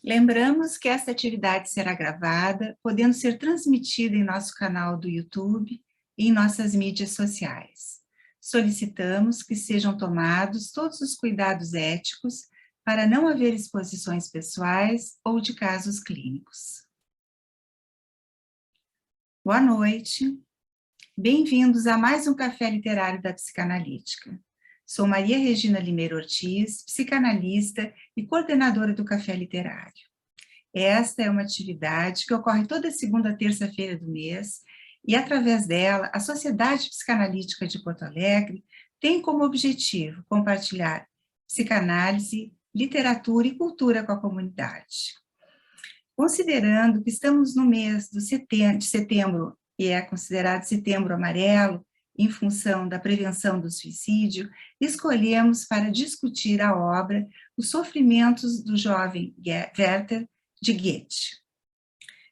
Lembramos que esta atividade será gravada, podendo ser transmitida em nosso canal do YouTube e em nossas mídias sociais. Solicitamos que sejam tomados todos os cuidados éticos para não haver exposições pessoais ou de casos clínicos. Boa noite. Bem-vindos a mais um Café Literário da Psicanalítica. Sou Maria Regina Limeiro Ortiz, psicanalista e coordenadora do Café Literário. Esta é uma atividade que ocorre toda segunda terça-feira do mês e, através dela, a Sociedade Psicanalítica de Porto Alegre tem como objetivo compartilhar psicanálise, literatura e cultura com a comunidade. Considerando que estamos no mês de setembro, e é considerado Setembro Amarelo, em função da prevenção do suicídio, escolhemos para discutir a obra Os Sofrimentos do Jovem Werther, de Goethe.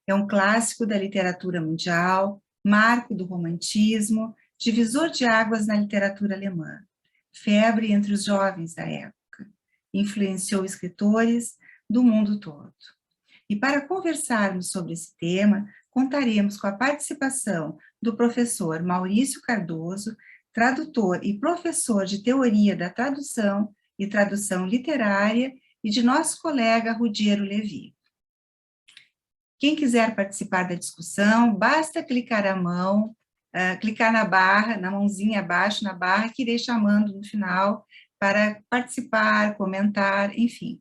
É um clássico da literatura mundial, marco do romantismo, divisor de águas na literatura alemã, febre entre os jovens da época, influenciou escritores do mundo todo. E para conversarmos sobre esse tema, contaremos com a participação do professor Maurício Cardoso, tradutor e professor de Teoria da Tradução e Tradução Literária, e de nosso colega Rudiero Levi. Quem quiser participar da discussão, basta clicar a mão, clicar na barra, na mãozinha abaixo, na barra, que irei chamando no final para participar, comentar, enfim.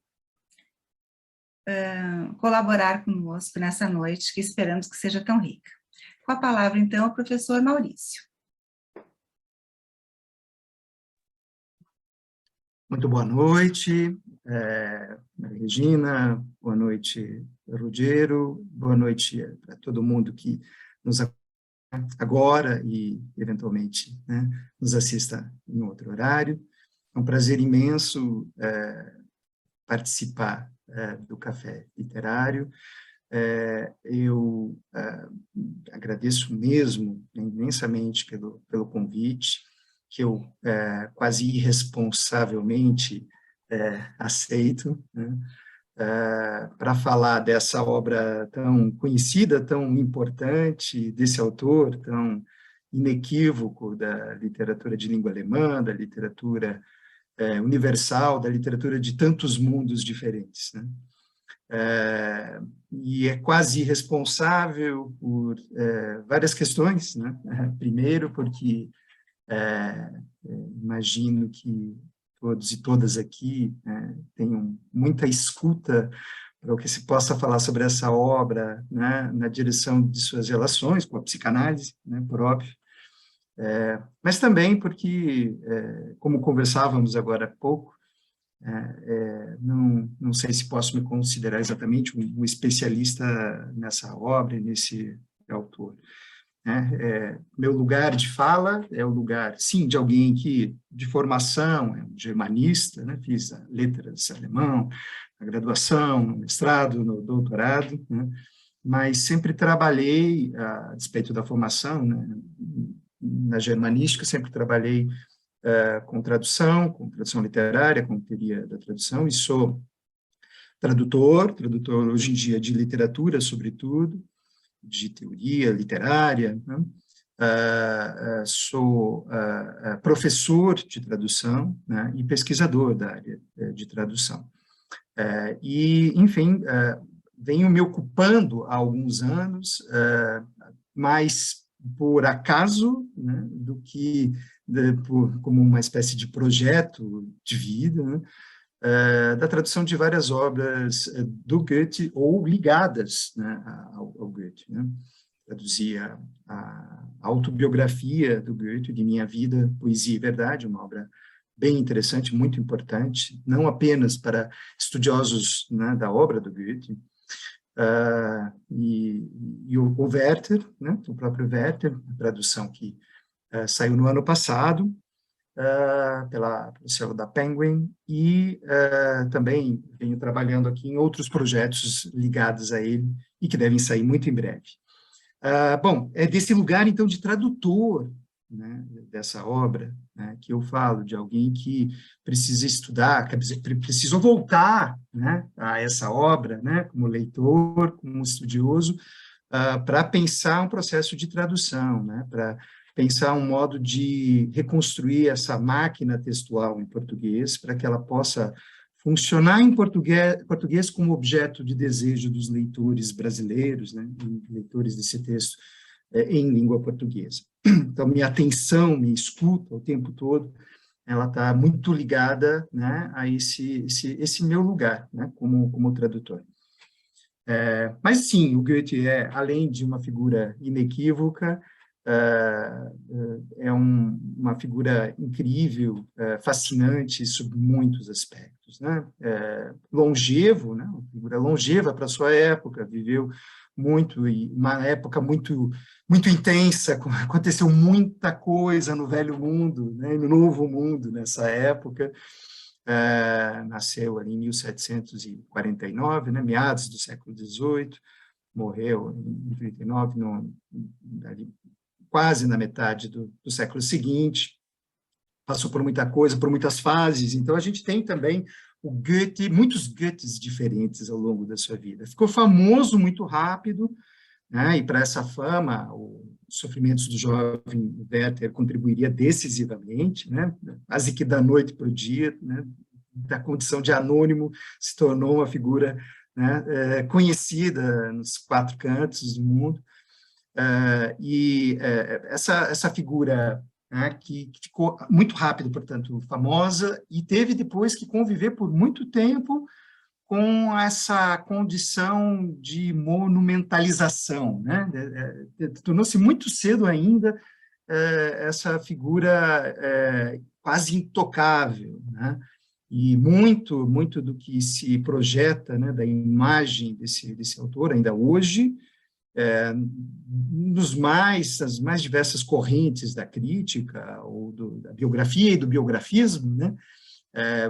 Colaborar conosco nessa noite, que esperamos que seja tão rica. Com a palavra, então, o professor Maurício. Muito boa noite, Maria Regina, boa noite, Rudiero, boa noite a todo mundo que nos acompanha agora e, eventualmente, né, nos assista em outro horário. É um prazer imenso participar do Café Literário. Eu agradeço mesmo, imensamente, pelo convite, que eu quase irresponsavelmente aceito, né, para falar dessa obra tão conhecida, tão importante, desse autor tão inequívoco da literatura de língua alemã, da literatura universal, da literatura de tantos mundos diferentes, né? E é quase irresponsável por várias questões, né? Primeiro, porque imagino que todos e todas aqui tenham muita escuta para o que se possa falar sobre essa obra, né, na direção de suas relações com a psicanálise, né, por óbvio, mas também porque, como conversávamos agora há pouco, não sei se posso me considerar exatamente um especialista nessa obra, nesse autor. Meu lugar de fala é o lugar, sim, de alguém que, de formação, é um germanista, né, fiz letras alemão, na graduação, no mestrado, no doutorado, né, mas sempre trabalhei, a despeito da formação, né, na germanística, sempre trabalhei com tradução literária, com teoria da tradução, e sou tradutor hoje em dia de literatura, sobretudo, de teoria literária, né? Sou professor de tradução, né, e pesquisador da área de tradução. E, enfim, venho me ocupando há alguns anos, mais por acaso, né, do que como uma espécie de projeto de vida, né, da tradução de várias obras do Goethe ou ligadas, né, ao Goethe, né? Traduzi a autobiografia do Goethe, de Minha Vida, Poesia e Verdade, uma obra bem interessante, muito importante, não apenas para estudiosos, né, da obra do Goethe, e o Werther, né, o próprio Werther, a tradução que saiu no ano passado, pelo selo da Penguin, e também venho trabalhando aqui em outros projetos ligados a ele, e que devem sair muito em breve. Bom, é desse lugar, então, de tradutor, né, dessa obra, né, que eu falo de alguém que precisa estudar, quer dizer, precisou voltar, né, a essa obra, né, como leitor, como estudioso, para pensar um processo de tradução, né, para pensar um modo de reconstruir essa máquina textual em português, para que ela possa funcionar em português como objeto de desejo dos leitores brasileiros, né, leitores desse texto em língua portuguesa. Então, minha atenção, minha escuta o tempo todo, ela está muito ligada, né, a esse meu lugar, né, como tradutor. Mas, sim, o Goethe além de uma figura inequívoca, uma figura incrível, fascinante sob muitos aspectos, né? Longevo, né? Uma figura longeva para sua época, viveu muito, e uma época muito intensa, aconteceu muita coisa no Velho Mundo, né? No Novo Mundo nessa época. Nasceu ali em 1749, né? Meados do século XVIII, morreu em 39, ali, quase na metade do século seguinte, passou por muita coisa, por muitas fases, então a gente tem também o Goethe, muitos Goethes diferentes ao longo da sua vida. Ficou famoso muito rápido, né, e para essa fama, os sofrimentos do jovem Werther contribuiria decisivamente, né, quase que da noite para o dia, né, da condição de anônimo, se tornou uma figura, né, conhecida nos quatro cantos do mundo. Essa figura, né, que ficou muito rápido, portanto, famosa, e teve depois que conviver por muito tempo com essa condição de monumentalização, né? Tornou-se muito cedo ainda essa figura quase intocável, né? E muito do que se projeta, né, da imagem desse autor, ainda hoje, as mais diversas correntes da crítica, ou da biografia e do biografismo, né,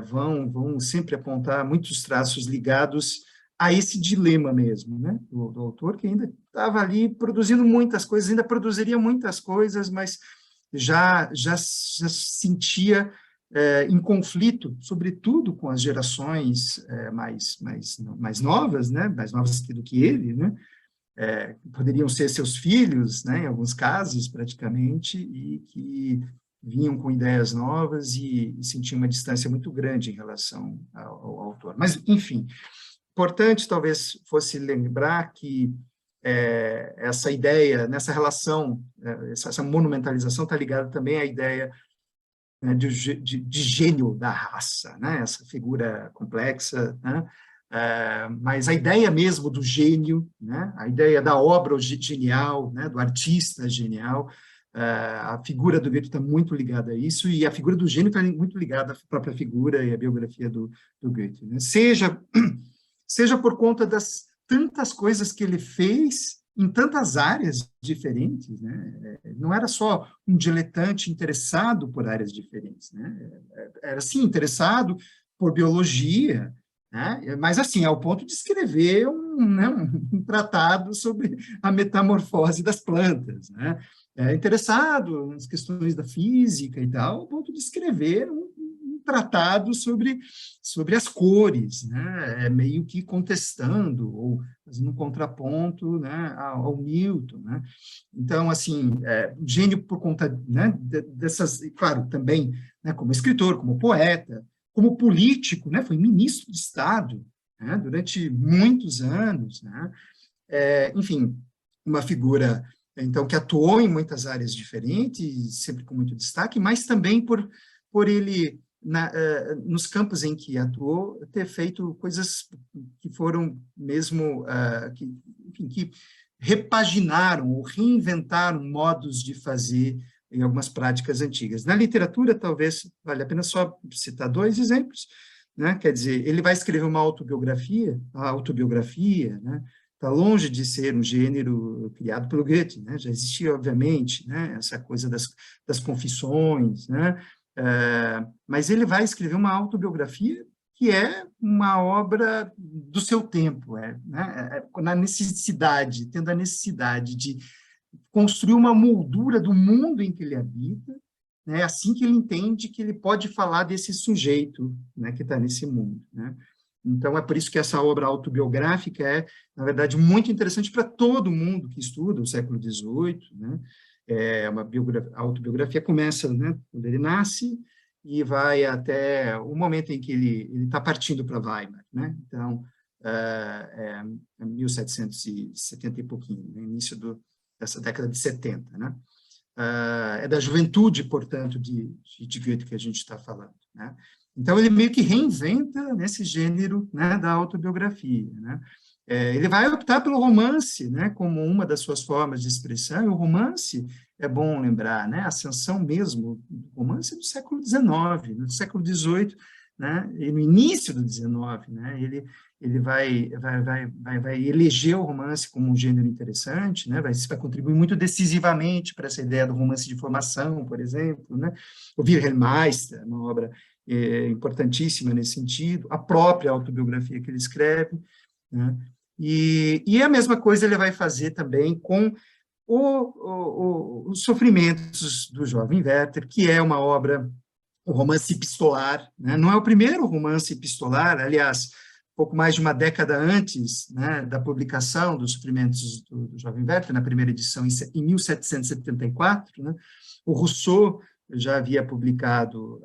vão sempre apontar muitos traços ligados a esse dilema mesmo, né, do autor, que ainda estava ali produzindo muitas coisas, ainda produziria muitas coisas, mas já se sentia em conflito, sobretudo com as gerações mais novas, né, mais novas do que ele, né, poderiam ser seus filhos, né, em alguns casos, praticamente, e que vinham com ideias novas e sentiam uma distância muito grande em relação ao autor. Mas, enfim, importante talvez fosse lembrar que essa ideia, nessa relação, essa monumentalização está ligada também à ideia, né, de gênio da raça, né, essa figura complexa, né, mas a ideia mesmo do gênio, né, a ideia da obra genial, né, do artista genial, a figura do Goethe está muito ligada a isso, e a figura do gênio está muito ligada à própria figura e à biografia do Goethe, né? Seja por conta das tantas coisas que ele fez em tantas áreas diferentes, né? Não era só um diletante interessado por áreas diferentes, né? Era, sim, interessado por biologia, né? Mas, assim, ao ponto de escrever um tratado sobre a metamorfose das plantas, né? Interessado nas questões da física e tal, ao ponto de escrever um tratado sobre as cores, né? Meio que contestando ou fazendo um contraponto, né, ao Newton, né? Então, assim, gênio por conta, né, dessas, claro, também, né, como escritor, como poeta, como político, né, foi ministro de Estado, né, durante muitos anos, né? Enfim, uma figura, então, que atuou em muitas áreas diferentes, sempre com muito destaque, mas também por ele, nos campos em que atuou, ter feito coisas que foram mesmo, que repaginaram ou reinventaram modos de fazer em algumas práticas antigas. Na literatura, talvez, vale a pena só citar dois exemplos, né? Quer dizer, ele vai escrever uma autobiografia, a autobiografia, né, está longe de ser um gênero criado pelo Goethe, né? Já existia, obviamente, né, essa coisa das confissões, né? Mas ele vai escrever uma autobiografia que é uma obra do seu tempo, né? Na necessidade, tendo a necessidade de construir uma moldura do mundo em que ele habita, né? Assim que ele entende que ele pode falar desse sujeito, né, que está nesse mundo, né? Então, é por isso que essa obra autobiográfica é, na verdade, muito interessante para todo mundo que estuda o século XVIII, né? É uma a autobiografia começa, né, quando ele nasce e vai até o momento em que ele está partindo para Weimar, né? Então, é 1770 e pouquinho, né? Início dessa década de 70, né? É da juventude, portanto, de Goethe que a gente está falando, né? Então, ele meio que reinventa nesse gênero, né, da autobiografia, né? Ele vai optar pelo romance, né, como uma das suas formas de expressão, e o romance, é bom lembrar, né, a ascensão mesmo do romance é do século XIX, do século XVIII, né, e no início do XIX, né, ele vai eleger o romance como um gênero interessante, né, vai contribuir muito decisivamente para essa ideia do romance de formação, por exemplo, né, o Wilhelm Meister, uma obra importantíssima nesse sentido, a própria autobiografia que ele escreve, né, e a mesma coisa ele vai fazer também com os sofrimentos do jovem Werther, que é uma obra, o romance epistolar, né? Não é o primeiro romance epistolar, aliás, pouco mais de uma década antes, né, da publicação dos sofrimentos do jovem Werther, na primeira edição, em 1774, né, o Rousseau já havia publicado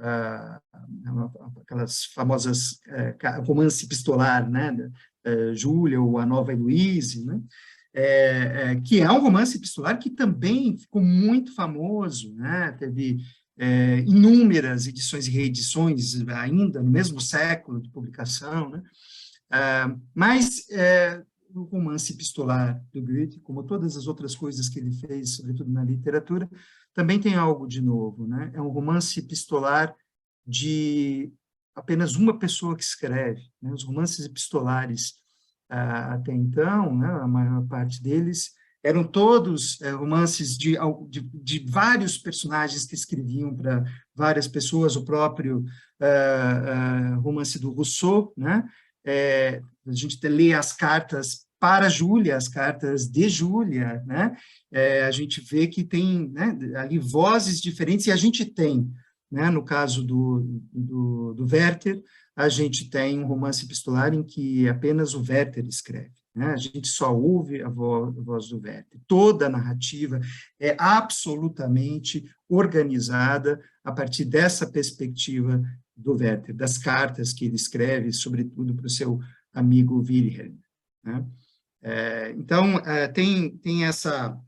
aquelas famosas romance epistolar, né, Júlia ou A Nova Heloíse, né, que é um romance epistolar que também ficou muito famoso, né, teve inúmeras edições e reedições ainda no mesmo século de publicação, né, mas o romance epistolar do Goethe, como todas as outras coisas que ele fez, sobretudo na literatura, também tem algo de novo, né? É um romance epistolar de apenas uma pessoa que escreve, né? Os romances epistolares até então, né, a maior parte deles, eram todos romances de vários personagens que escreviam para várias pessoas, o próprio romance do Rousseau, né? A gente lê as cartas para Júlia, as cartas de Júlia, né? A gente vê que tem, né, ali vozes diferentes, e a gente tem, né, no caso do Werther, a gente tem um romance epistolar em que apenas o Werther escreve, né? A gente só ouve a voz do Werther. Toda a narrativa é absolutamente organizada a partir dessa perspectiva do Werther, das cartas que ele escreve, sobretudo para o seu amigo Wilhelm, né? Então, tem essa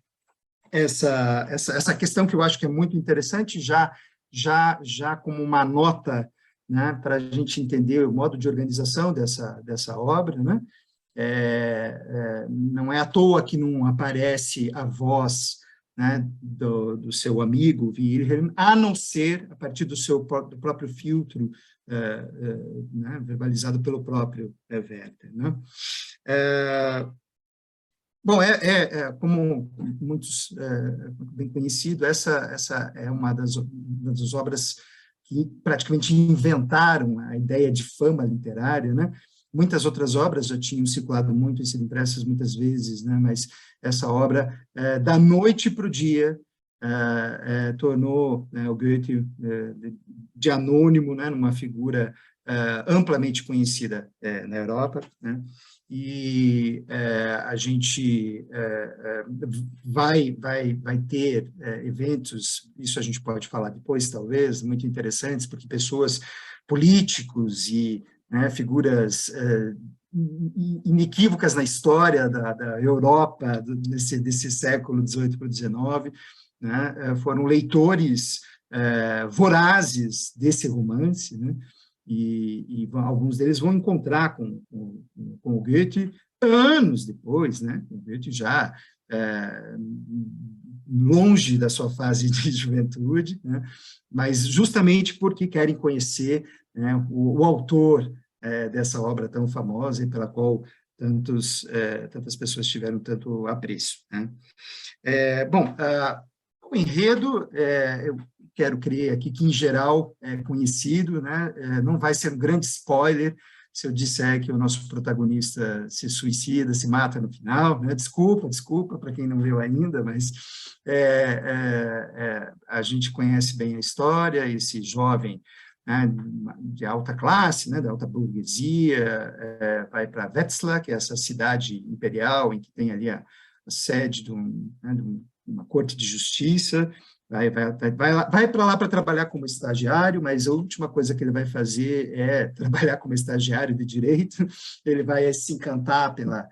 questão que eu acho que é muito interessante, já como uma nota, né, para a gente entender o modo de organização dessa obra, né? Não é à toa que não aparece a voz, né, do seu amigo Wilhelm, a não ser a partir do próprio filtro, né, verbalizado pelo próprio Werther, né? Bom, como muitos bem conhecido, essa é uma das obras que praticamente inventaram a ideia de fama literária, né? Muitas outras obras já tinham circulado muito e sido impressas muitas vezes, né? Mas essa obra, da noite para o dia, tornou, né, o Goethe de anônimo, né, numa figura amplamente conhecida na Europa, né? E a gente vai ter eventos, isso a gente pode falar depois, talvez, muito interessantes, porque pessoas, políticos e, né, figuras inequívocas na história da Europa, desse século XVIII para o XIX, né, foram leitores vorazes desse romance, né? E alguns deles vão encontrar com o Goethe anos depois, né? O Goethe já longe da sua fase de juventude, né? Mas justamente porque querem conhecer, né, o autor dessa obra tão famosa e pela qual tantas pessoas tiveram tanto apreço, né? Bom, o enredo, eu quero crer aqui que, em geral, é conhecido, né? Não vai ser um grande spoiler se eu disser que o nosso protagonista se suicida, se mata no final, né? Desculpa para quem não leu ainda, mas a gente conhece bem a história, esse jovem, né, de alta classe, né, da alta burguesia, vai para Wetzlar, que é essa cidade imperial em que tem ali a sede de uma corte de justiça, vai para lá para trabalhar como estagiário, mas a última coisa que ele vai fazer é trabalhar como estagiário de direito, ele vai se encantar pela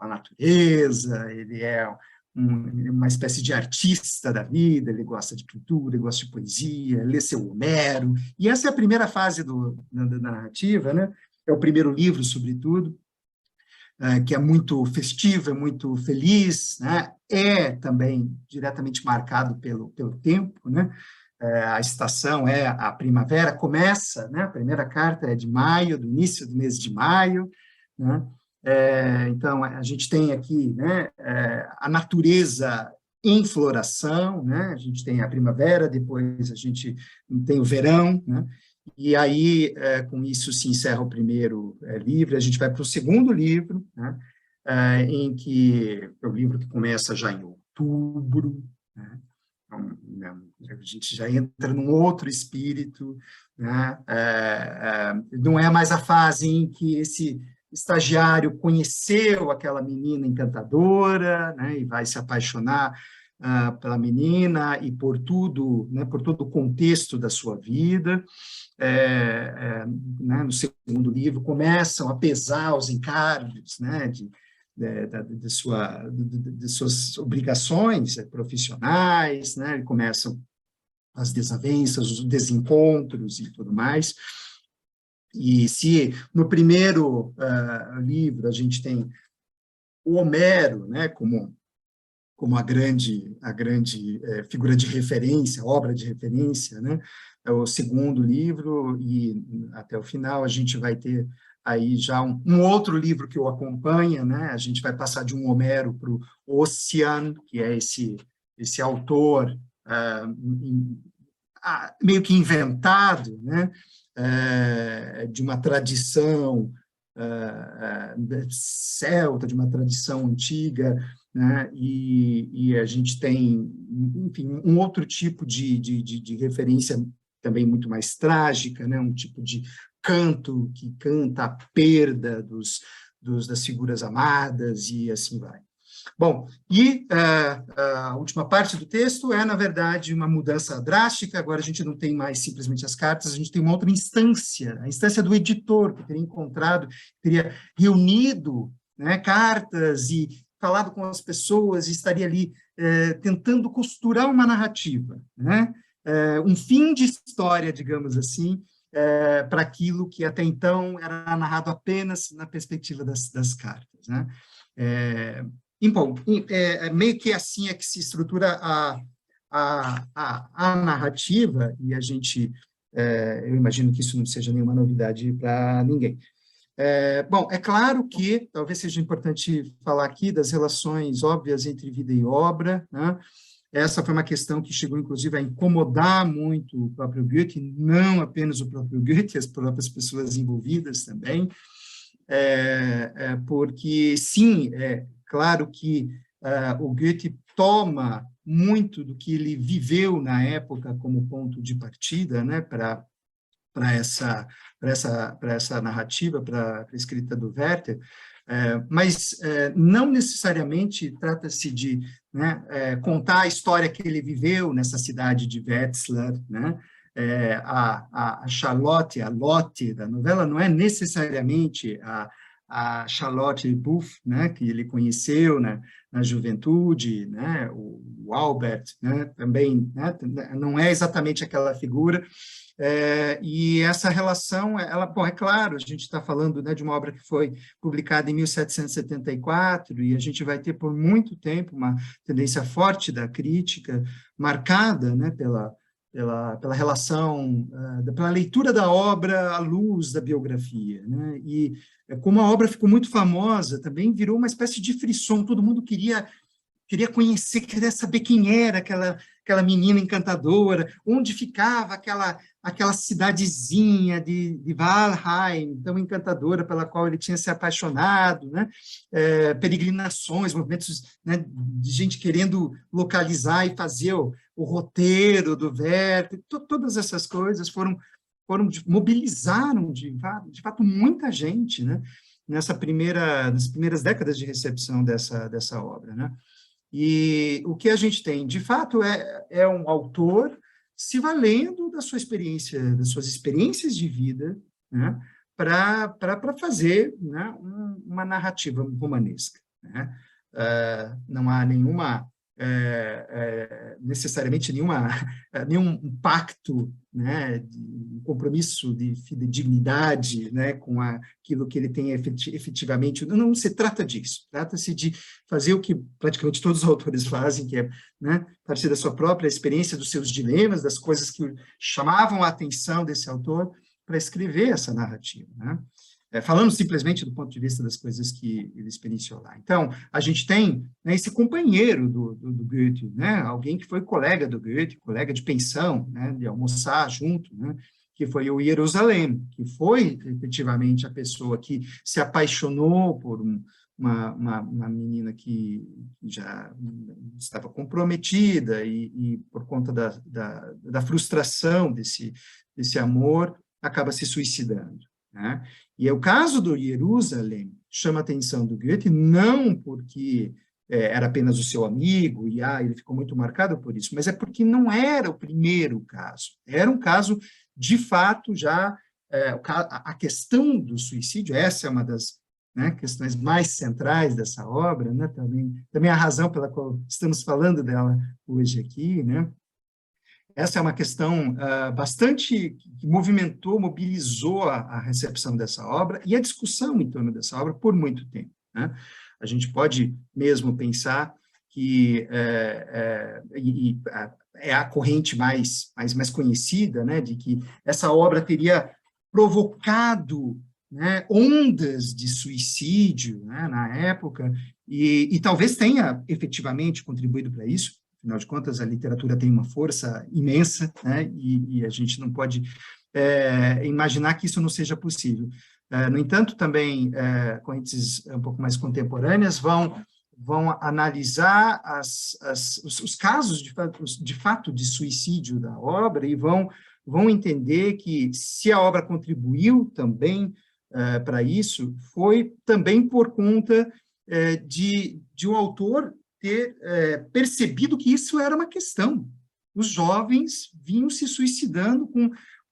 natureza, ele é uma espécie de artista da vida, ele gosta de pintura, ele gosta de poesia, lê seu Homero, e essa é a primeira fase da narrativa, né? É o primeiro livro, sobretudo, que é muito festivo, é muito feliz, né? É também diretamente marcado pelo tempo, né? A estação é a primavera, começa, né? A primeira carta é de maio, do início do mês de maio, né? Então, a gente tem aqui, né, a natureza em floração, né? A gente tem a primavera, depois a gente tem o verão, né? E aí, com isso, se encerra o primeiro livro, a gente vai para o segundo livro, né, em que é o livro que começa já em outubro, né, então, a gente já entra num outro espírito, né, não é mais a fase em que esse estagiário conheceu aquela menina encantadora, né, e vai se apaixonar pela menina e por tudo, né, por todo o contexto da sua vida. Né, no segundo livro, começam a pesar os encargos, né, de suas obrigações profissionais, né, começam as desavenças, os desencontros e tudo mais. E se no primeiro livro a gente tem o Homero, né, como a grande figura de referência, obra de referência, né? É o segundo livro, e até o final a gente vai ter aí já um outro livro que o acompanha, né? A gente vai passar de um Homero para o Ossian, que é esse autor meio que inventado, né? De uma tradição celta, de uma tradição antiga, né? E a gente tem, enfim, um outro tipo de referência também muito mais trágica, né? Um tipo de canto que canta a perda das figuras amadas e assim vai. Bom, e a última parte do texto é, na verdade, uma mudança drástica. Agora a gente não tem mais simplesmente as cartas, a gente tem uma outra instância, a instância do editor, que teria encontrado, teria reunido, né, cartas e falado com as pessoas, e estaria ali tentando costurar uma narrativa, né? Um fim de história, digamos assim, para aquilo que até então era narrado apenas na perspectiva das cartas, né? Bom, meio que assim é que se estrutura a narrativa, e a gente, eu imagino que isso não seja nenhuma novidade para ninguém. Bom, é claro que talvez seja importante falar aqui das relações óbvias entre vida e obra, né? Essa foi uma questão que chegou, inclusive, a incomodar muito o próprio Goethe, não apenas o próprio Goethe, as próprias pessoas envolvidas também, porque, sim, claro que o Goethe toma muito do que ele viveu na época como ponto de partida, né, para essa narrativa, para a escrita do Werther, mas não necessariamente trata-se de, né, contar a história que ele viveu nessa cidade de Wetzlar, né? A Charlotte, a Lotte da novela, não é necessariamente a Charlotte Buff, né, que ele conheceu na juventude, né, o Albert, né, também, né, não é exatamente aquela figura. E essa relação, bom, é claro, a gente está falando, né, de uma obra que foi publicada em 1774, e a gente vai ter por muito tempo uma tendência forte da crítica, marcada, né, pela relação, pela leitura da obra à luz da biografia, né? E como a obra ficou muito famosa, também virou uma espécie de frisson, todo mundo queria queria conhecer, queria saber quem era aquela menina encantadora, onde ficava aquela cidadezinha de Valheim, tão encantadora, pela qual ele tinha se apaixonado, né? Peregrinações, movimentos, né, de gente querendo localizar e fazer o roteiro do Werther, todas essas coisas mobilizaram, de fato, muita gente, né? Nas primeiras décadas de recepção dessa obra, né? E o que a gente tem, de fato, é um autor se valendo da sua experiência, das suas experiências de vida, né, para fazer, né, uma narrativa romanesca, né? Não há necessariamente nenhum pacto, né, um compromisso de fidedignidade, né, com aquilo que ele tem efetivamente. Não se trata disso, trata-se de fazer o que praticamente todos os autores fazem, que é, né, partir da sua própria experiência, dos seus dilemas, das coisas que chamavam a atenção desse autor para escrever essa narrativa, né? Falando simplesmente do ponto de vista das coisas que ele experienciou lá. Então, a gente tem, né, esse companheiro do Goethe, né, alguém que foi colega do Goethe, colega de pensão, né, de almoçar junto, né, que foi o Jerusalém, que foi efetivamente a pessoa que se apaixonou por uma menina que já estava comprometida e por conta da frustração desse amor, acaba se suicidando, né? E o caso do Jerusalém chama a atenção do Goethe, não porque era apenas o seu amigo, e ele ficou muito marcado por isso, mas é porque não era o primeiro caso. Era um caso, de fato, já a questão do suicídio, essa é uma das, né, questões mais centrais dessa obra, né, também a razão pela qual estamos falando dela hoje aqui, né? Essa é uma questão bastante que mobilizou a recepção dessa obra e a discussão em torno dessa obra por muito tempo, né? A gente pode mesmo pensar que é a corrente mais conhecida, né, de que essa obra teria provocado, né, ondas de suicídio, né, na época, e talvez tenha efetivamente contribuído para isso. Afinal de contas, a literatura tem uma força imensa, né, e a gente não pode imaginar que isso não seja possível. No entanto, também, correntes um pouco mais contemporâneas vão analisar os casos de fato de suicídio da obra e vão entender que, se a obra contribuiu também para isso, foi também por conta de um autor ter percebido que isso era uma questão. Os jovens vinham se suicidando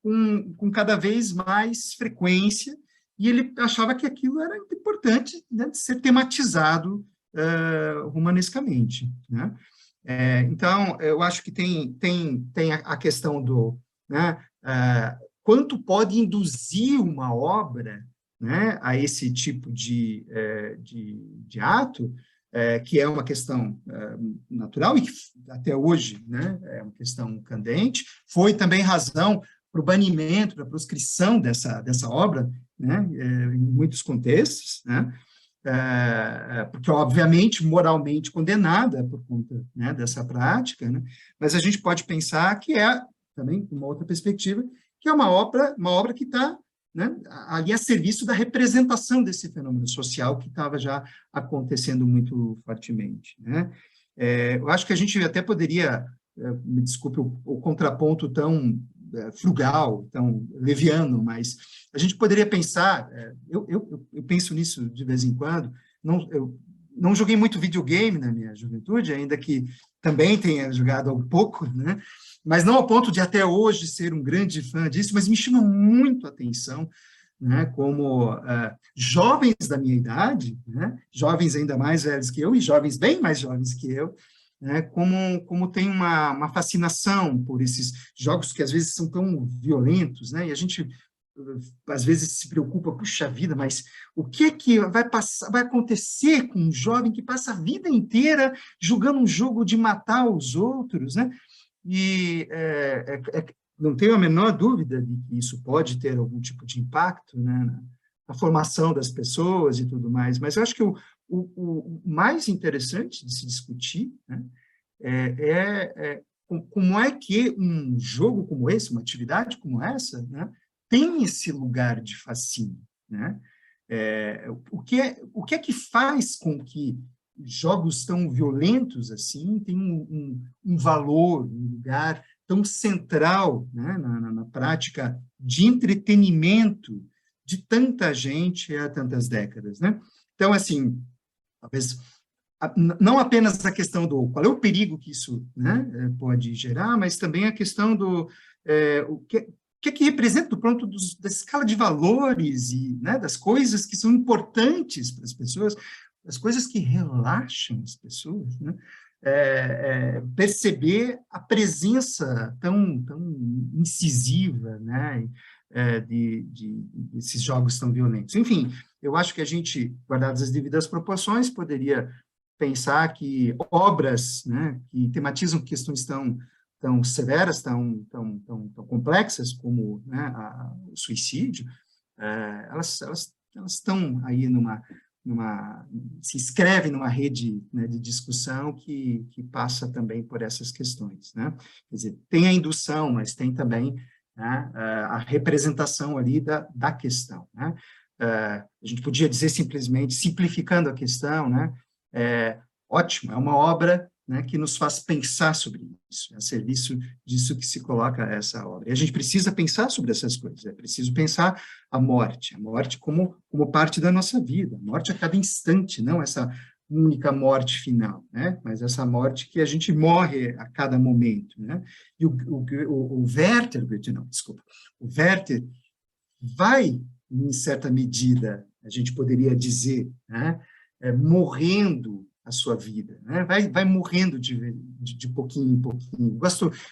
com cada vez mais frequência, e ele achava que aquilo era importante, né, de ser tematizado romanescamente, né? Então, eu acho que tem a questão do, né, quanto pode induzir uma obra, né, a esse tipo de ato, que é uma questão natural e que até hoje, né, é uma questão candente. Foi também razão para o banimento, para a proscrição dessa obra, né, em muitos contextos, né, porque, obviamente, moralmente condenada por conta, né, dessa prática, né, mas a gente pode pensar que também, uma outra perspectiva, que é uma obra que está, né, ali a serviço da representação desse fenômeno social que estava já acontecendo muito fortemente, né? Eu acho que a gente até poderia, me desculpe o contraponto tão frugal, tão leviano, mas a gente poderia pensar, eu penso nisso de vez em quando, eu não joguei muito videogame na minha juventude, ainda que também tenha jogado um pouco, né? Mas não ao ponto de até hoje ser um grande fã disso, mas me chama muito a atenção, né, como jovens da minha idade, né, jovens ainda mais velhos que eu, e jovens bem mais jovens que eu, né, como tem uma fascinação por esses jogos que às vezes são tão violentos, né, e a gente às vezes se preocupa, puxa vida, mas o que é que vai acontecer com um jovem que passa a vida inteira jogando um jogo de matar os outros, né? E não tenho a menor dúvida de que isso pode ter algum tipo de impacto, né, na formação das pessoas e tudo mais, mas eu acho que o mais interessante de se discutir, né, como é que um jogo como esse, uma atividade como essa, né, tem esse lugar de fascínio, né? O que é que faz com que jogos tão violentos assim tenham um valor, um lugar tão central, né, na prática de entretenimento de tanta gente há tantas décadas, né? Então, assim, talvez não apenas a questão do qual é o perigo que isso, né, pode gerar, mas também a questão do o que representa do ponto da escala de valores e, né, das coisas que são importantes para as pessoas, as coisas que relaxam as pessoas, né? Perceber a presença tão incisiva, né, desses jogos tão violentos. Enfim, eu acho que a gente, guardadas as devidas proporções, poderia pensar que obras, né, que tematizam questões tão severas, tão complexas como, né, o suicídio, elas estão aí se inscrevem numa rede, né, de discussão que passa também por essas questões, né? Quer dizer, tem a indução, mas tem também, né, a representação ali da questão, né? A gente podia dizer simplesmente, simplificando a questão, né? Ótimo, é uma obra, né, que nos faz pensar sobre isso, é a serviço disso que se coloca essa obra. E a gente precisa pensar sobre essas coisas, é preciso pensar a morte como parte da nossa vida, a morte a cada instante, não essa única morte final, né, mas essa morte que a gente morre a cada momento, né, e o Werther, não, desculpa, o Werther vai, em certa medida, a gente poderia dizer, né, morrendo a sua vida, né? Vai morrendo de pouquinho em pouquinho.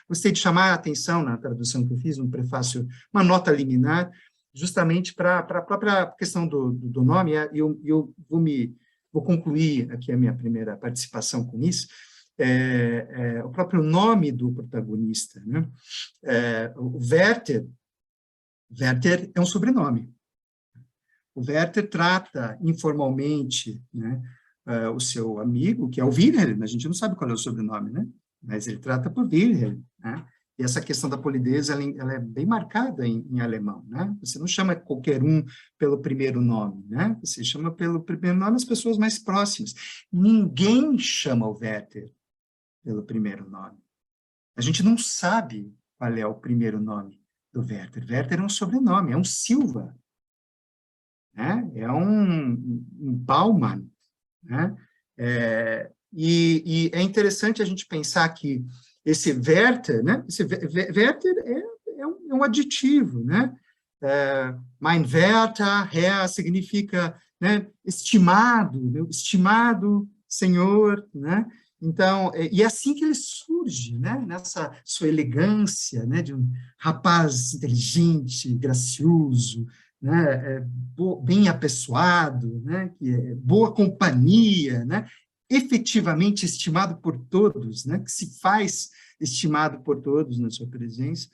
Gostei de chamar a atenção na tradução que eu fiz, no prefácio, uma nota liminar, justamente para a própria questão do nome, e eu vou concluir aqui a minha primeira participação com isso, o próprio nome do protagonista, né? O Werther é um sobrenome. O Werther trata informalmente, né, o seu amigo, que é o Wilhelm, a gente não sabe qual é o sobrenome, né? Mas ele trata por Wilhelm, né? E essa questão da polidez, ela é bem marcada em alemão, né? Você não chama qualquer um pelo primeiro nome, né? Você chama pelo primeiro nome as pessoas mais próximas. Ninguém chama o Werther pelo primeiro nome. A gente não sabe qual é o primeiro nome do Werther. Werther é um sobrenome, é um Silva, né? É um Baumann, né? E é interessante a gente pensar que esse Werther, né? Esse Werther é um aditivo, né? Mein Werther, Herr, significa, né, estimado, meu estimado senhor, né? Então, e é assim que ele surge, né? Nessa sua elegância, né? De um rapaz inteligente, gracioso, né, bem apessoado, né, que é boa companhia, né, efetivamente estimado por todos, né, que se faz estimado por todos na sua presença,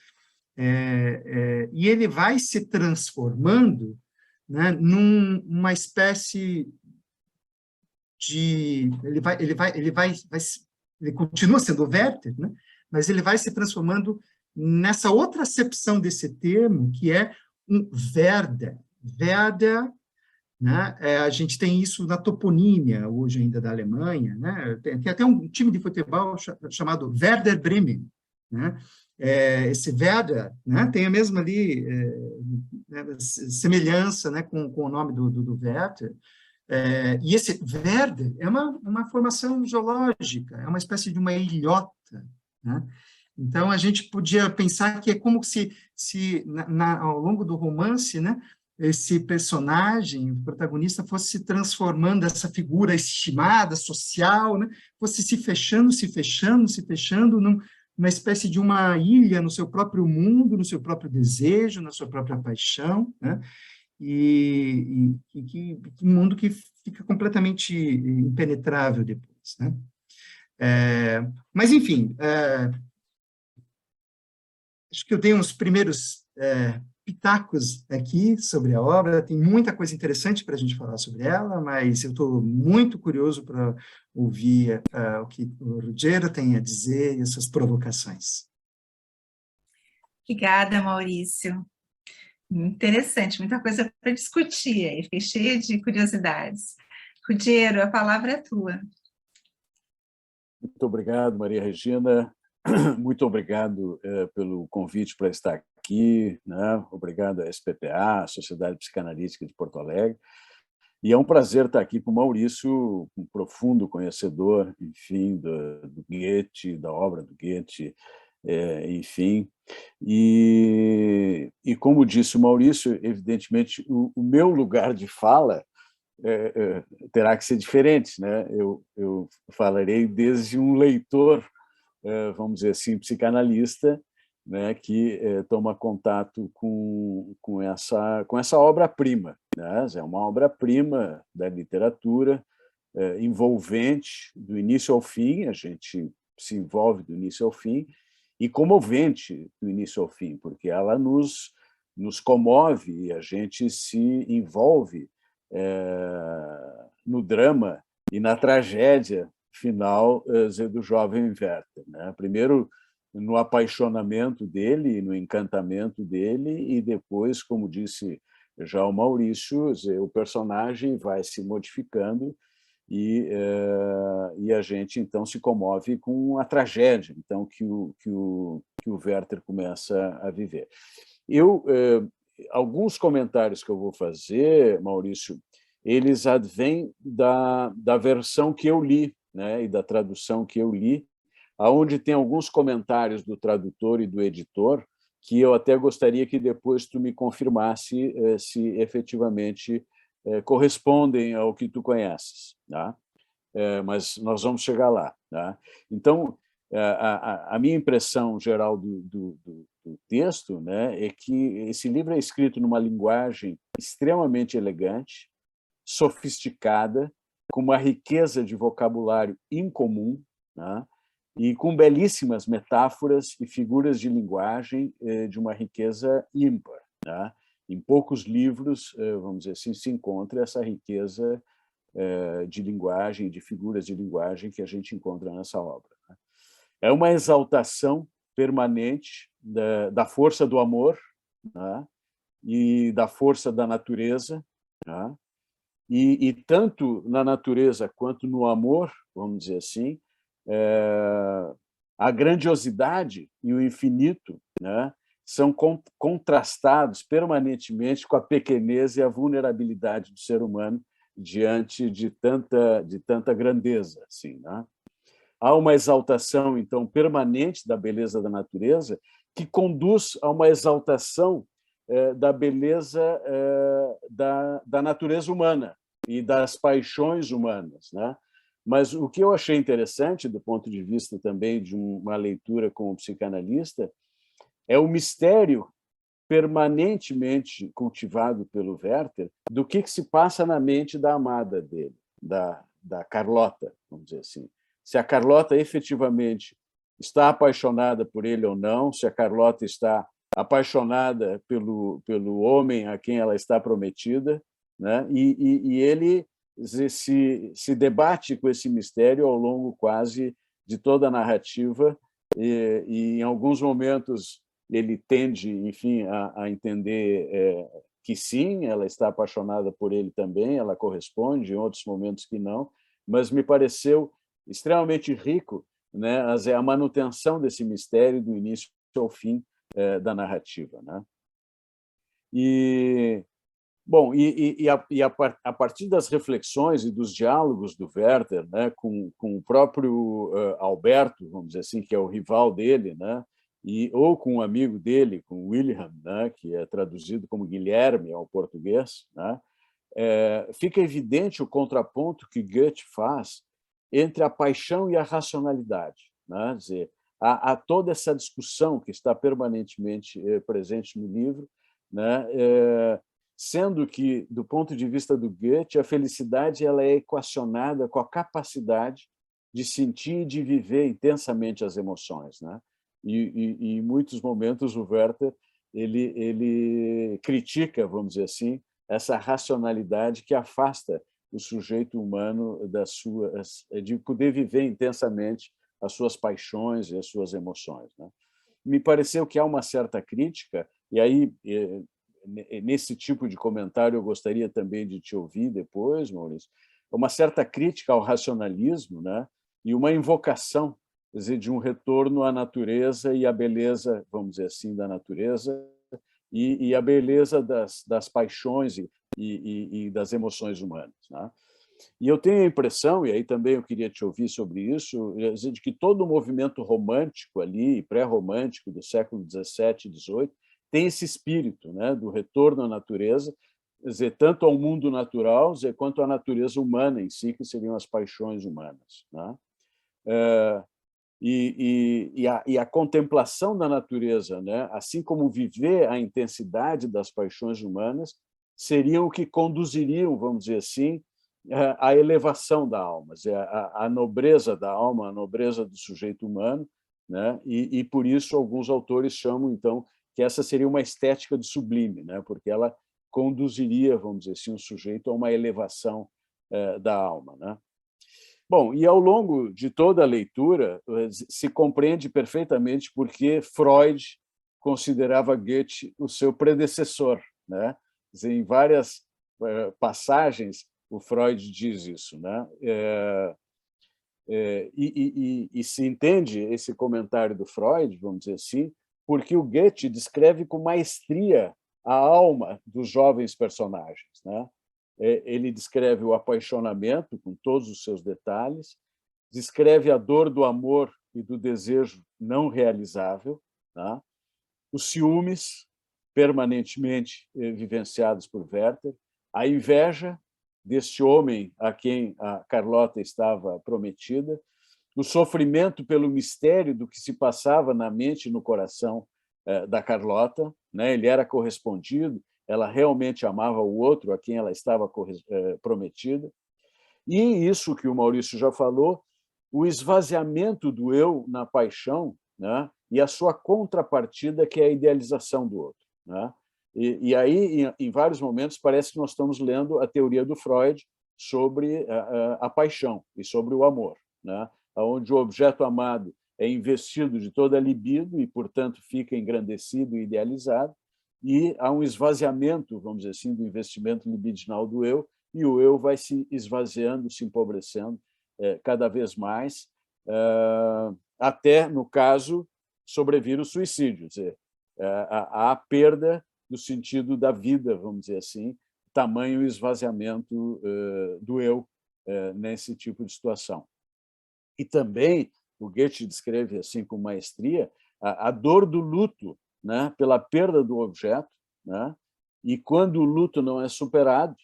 e ele vai se transformando, né, numa espécie de, ele continua sendo o Werther, né, mas ele vai se transformando nessa outra acepção desse termo, que é um Werder. Werder, né, a gente tem isso na toponímia, hoje ainda da Alemanha, né, tem até um time de futebol chamado Werder Bremen, né, esse Werder, né, tem a mesma ali semelhança, né, com o nome do Werther, e esse Werder é uma formação geológica, é uma espécie de uma ilhota, né? Então, a gente podia pensar que é como se ao longo do romance, né, esse personagem, o protagonista, fosse se transformando, essa figura estimada, social, né, fosse se fechando numa espécie de uma ilha no seu próprio mundo, no seu próprio desejo, na sua própria paixão, né, e um mundo que fica completamente impenetrável depois, né. Mas, enfim, acho que eu dei uns primeiros pitacos aqui sobre a obra, tem muita coisa interessante para a gente falar sobre ela, mas eu estou muito curioso para ouvir o que o Ruggiero tem a dizer e essas provocações. Obrigada, Maurício. Interessante, muita coisa para discutir aí, fiquei cheia de curiosidades. Ruggiero, a palavra é tua. Muito obrigado, Maria Regina. Muito obrigado pelo convite para estar aqui, né? Obrigado à SPPA, a Sociedade Psicanalítica de Porto Alegre. E é um prazer estar aqui com o Maurício, um profundo conhecedor, enfim, do Goethe, da obra do Goethe, enfim. E como disse o Maurício, evidentemente, o meu lugar de fala terá que ser diferente, né? Eu falarei desde um leitor, vamos dizer assim, psicanalista, né, que toma contato com essa obra-prima, né? É uma obra-prima da literatura, envolvente do início ao fim, a gente se envolve do início ao fim, e comovente do início ao fim, porque ela nos comove e a gente se envolve no drama e na tragédia final do jovem Werther, né? Primeiro no apaixonamento dele, no encantamento dele, e depois, como disse já o Maurício, o personagem vai se modificando e a gente então se comove com a tragédia então que o Werther começa a viver. Alguns comentários que eu vou fazer, Maurício, eles advêm da versão que eu li, né, e da tradução que eu li, onde tem alguns comentários do tradutor e do editor que eu até gostaria que depois tu me confirmasse se efetivamente correspondem ao que tu conheces, tá? Mas nós vamos chegar lá, tá? Então, a minha impressão geral do texto, né, é que esse livro é escrito numa linguagem extremamente elegante, sofisticada, com uma riqueza de vocabulário incomum, né, e com belíssimas metáforas e figuras de linguagem de uma riqueza ímpar, né? Em poucos livros, vamos dizer assim, se encontra essa riqueza de linguagem, de figuras de linguagem que a gente encontra nessa obra. É uma exaltação permanente da força do amor, né? E da força da natureza, né? E tanto na natureza quanto no amor, vamos dizer assim, a grandiosidade e o infinito, né, são contrastados permanentemente com a pequenez e a vulnerabilidade do ser humano diante de tanta grandeza, assim, né? Há uma exaltação então permanente da beleza da natureza que conduz a uma exaltação da beleza da natureza humana e das paixões humanas, né? Mas o que eu achei interessante, do ponto de vista também de uma leitura como psicanalista, é o mistério permanentemente cultivado pelo Werther do que se passa na mente da amada dele, da Carlota, vamos dizer assim. Se a Carlota efetivamente está apaixonada por ele ou não, se a Carlota está apaixonada pelo homem a quem ela está prometida, né? E ele se debate com esse mistério ao longo quase de toda a narrativa e em alguns momentos ele tende, enfim, a entender que sim, ela está apaixonada por ele também, ela corresponde, em outros momentos que não, mas me pareceu extremamente rico, né, a manutenção desse mistério do início ao fim da narrativa, né? Bom, a partir das reflexões e dos diálogos do Werther, né, com o próprio Alberto, vamos dizer assim, que é o rival dele, né, ou com um amigo dele, com Wilhelm, né, que é traduzido como Guilherme ao português, né, fica evidente o contraponto que Goethe faz entre a paixão e a racionalidade, né? Quer dizer, há toda essa discussão que está permanentemente presente no livro, né? Sendo que, do ponto de vista do Goethe, a felicidade ela é equacionada com a capacidade de sentir e de viver intensamente as emoções, né? E em muitos momentos o Werther ele critica, vamos dizer assim, essa racionalidade que afasta o sujeito humano de poder viver intensamente as suas paixões e as suas emoções, né? Me pareceu que há uma certa crítica, e aí, nesse tipo de comentário, eu gostaria também de te ouvir depois, Maurício, uma certa crítica ao racionalismo, né? E uma invocação, quer dizer, de um retorno à natureza e à beleza, vamos dizer assim, da natureza e a beleza das paixões e das emoções humanas, né? E eu tenho a impressão, e aí também eu queria te ouvir sobre isso, de que todo o movimento romântico ali, pré-romântico do século XVII e XVIII, tem esse espírito, né, do retorno à natureza, quer dizer, tanto ao mundo natural quanto à natureza humana em si, que seriam as paixões humanas, né? E a contemplação da natureza, né, assim como viver a intensidade das paixões humanas, seriam o que conduziriam, vamos dizer assim, à elevação da alma, a nobreza da alma, a nobreza do sujeito humano, né? E por isso alguns autores chamam, então, que essa seria uma estética do sublime, né? Porque ela conduziria, vamos dizer assim, o sujeito a uma elevação da alma, né? Bom, e ao longo de toda a leitura se compreende perfeitamente por que Freud considerava Goethe o seu predecessor, né? Quer dizer, em várias passagens o Freud diz isso, né? E se entende esse comentário do Freud, vamos dizer assim, porque o Goethe descreve com maestria a alma dos jovens personagens, né? Ele descreve o apaixonamento com todos os seus detalhes, descreve a dor do amor e do desejo não realizável, né? Os ciúmes permanentemente vivenciados por Werther, a inveja deste homem a quem a Carlota estava prometida, o sofrimento pelo mistério do que se passava na mente e no coração da Carlota, né? Ele era correspondido, ela realmente amava o outro a quem ela estava prometida. E isso que o Maurício já falou, o esvaziamento do eu na paixão, né? E a sua contrapartida, que é a idealização do outro, né? E aí, em vários momentos, parece que nós estamos lendo a teoria do Freud sobre a paixão e sobre o amor, né? Onde o objeto amado é investido de toda a libido e, portanto, fica engrandecido e idealizado, e há um esvaziamento, vamos dizer assim, do investimento libidinal do eu, e o eu vai se esvaziando, se empobrecendo cada vez mais, até, no caso, sobrevir o suicídio, quer dizer, a perda do sentido da vida, vamos dizer assim, tamanho esvaziamento do eu nesse tipo de situação. E também o Goethe descreve assim com maestria a dor do luto, né, pela perda do objeto, né, e quando o luto não é superado,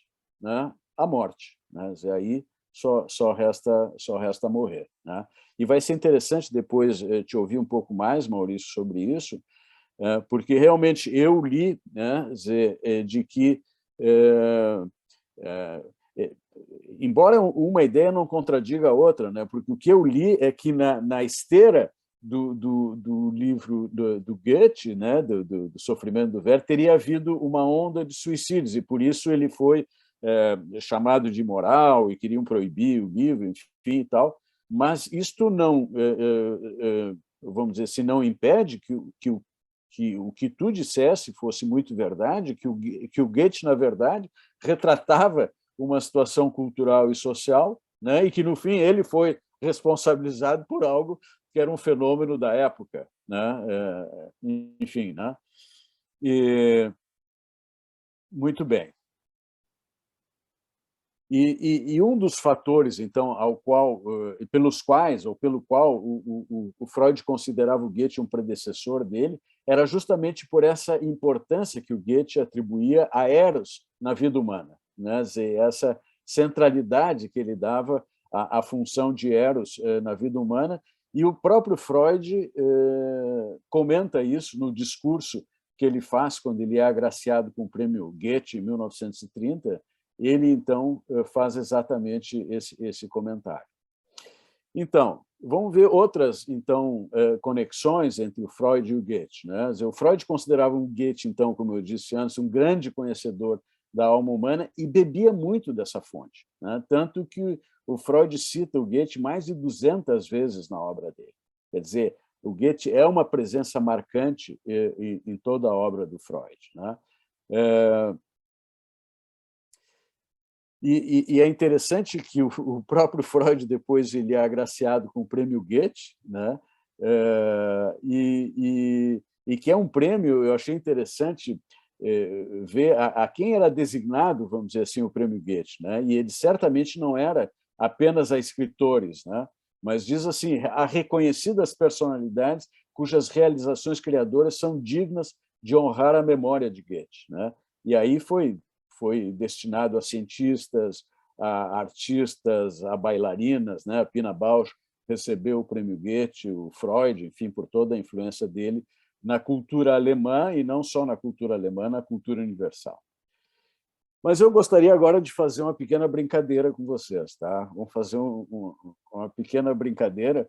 né, a morte, né, e aí só resta morrer, né? E vai ser interessante depois te ouvir um pouco mais, Maurício, sobre isso, porque realmente eu li, né, de que embora uma ideia não contradiga a outra, né? Porque o que eu li é que na esteira do livro do Goethe, né? do Sofrimento do Werther, teria havido uma onda de suicídios, e por isso ele foi chamado de imoral e queriam proibir o livro, enfim, e tal. Mas isto não, vamos dizer assim, não impede que o que tu dissesse fosse muito verdade, que o Goethe, na verdade, retratava uma situação cultural e social, né, e que, no fim, ele foi responsabilizado por algo que era um fenômeno da época, né? Enfim, né? Muito bem. E um dos fatores, então, pelo qual o Freud considerava o Goethe um predecessor dele, era justamente por essa importância que o Goethe atribuía a Eros na vida humana, né? Essa centralidade que ele dava à função de Eros na vida humana, e o próprio Freud comenta isso no discurso que ele faz quando ele é agraciado com o prêmio Goethe em 1930. Ele, então, faz exatamente esse comentário. Então, vamos ver outras, então, conexões entre o Freud e o Goethe, né? O Freud considerava o Goethe, então, como eu disse antes, um grande conhecedor da alma humana e bebia muito dessa fonte, né? Tanto que o Freud cita o Goethe mais de 200 vezes na obra dele. Quer dizer, o Goethe é uma presença marcante em toda a obra do Freud, né? E é interessante que o próprio Freud depois ele é agraciado com o prêmio Goethe, né? E que é um prêmio, eu achei interessante ver a quem era designado, vamos dizer assim, o prêmio Goethe, né? E ele certamente não era apenas a escritores, né? Mas diz assim, a reconhecidas personalidades cujas realizações criadoras são dignas de honrar a memória de Goethe, né? E aí foi destinado a cientistas, a artistas, a bailarinas, né? A Pina Bausch recebeu o prêmio Goethe, o Freud, enfim, por toda a influência dele na cultura alemã, e não só na cultura alemã, na cultura universal. Mas eu gostaria agora de fazer uma pequena brincadeira com vocês, tá? Vamos fazer uma pequena brincadeira,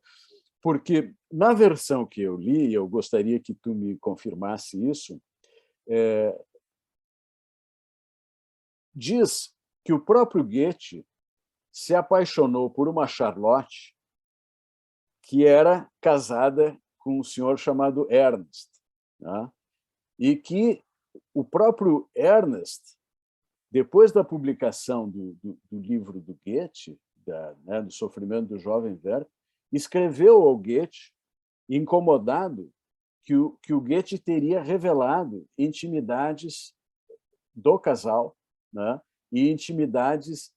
porque na versão que eu li, eu gostaria que tu me confirmasse isso, diz que o próprio Goethe se apaixonou por uma Charlotte que era casada com um senhor chamado Ernst, né? E que o próprio Ernst, depois da publicação do livro do Goethe, do Sofrimento do Jovem Werther, escreveu ao Goethe, incomodado, que o Goethe teria revelado intimidades do casal, né? E intimidades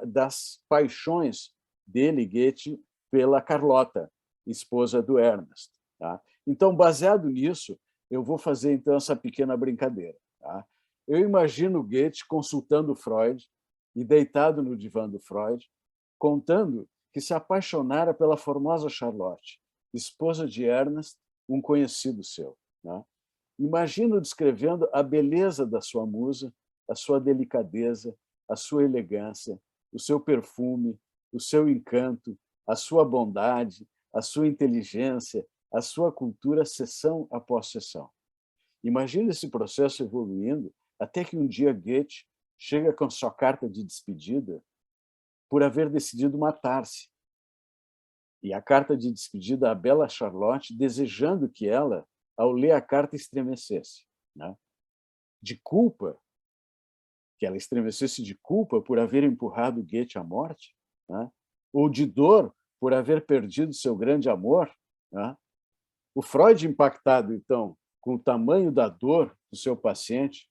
das paixões dele, Goethe, pela Carlota, esposa do Ernst. Tá? Então, baseado nisso, eu vou fazer então essa pequena brincadeira. Tá? Eu imagino Goethe consultando Freud e deitado no divã do Freud, contando que se apaixonara pela formosa Charlotte, esposa de Ernst, um conhecido seu. Né? Imagino descrevendo a beleza da sua musa, a sua delicadeza, a sua elegância, o seu perfume, o seu encanto, a sua bondade, a sua inteligência, a sua cultura, sessão após sessão. Imagine esse processo evoluindo até que um dia Goethe chega com sua carta de despedida por haver decidido matar-se. E a carta de despedida à bela Charlotte, desejando que ela, ao ler a carta, estremecesse, né? De culpa, que ela estremecesse de culpa por haver empurrado Goethe à morte, né? Ou de dor por haver perdido seu grande amor, né? O Freud, impactado, então, com o tamanho da dor do seu paciente,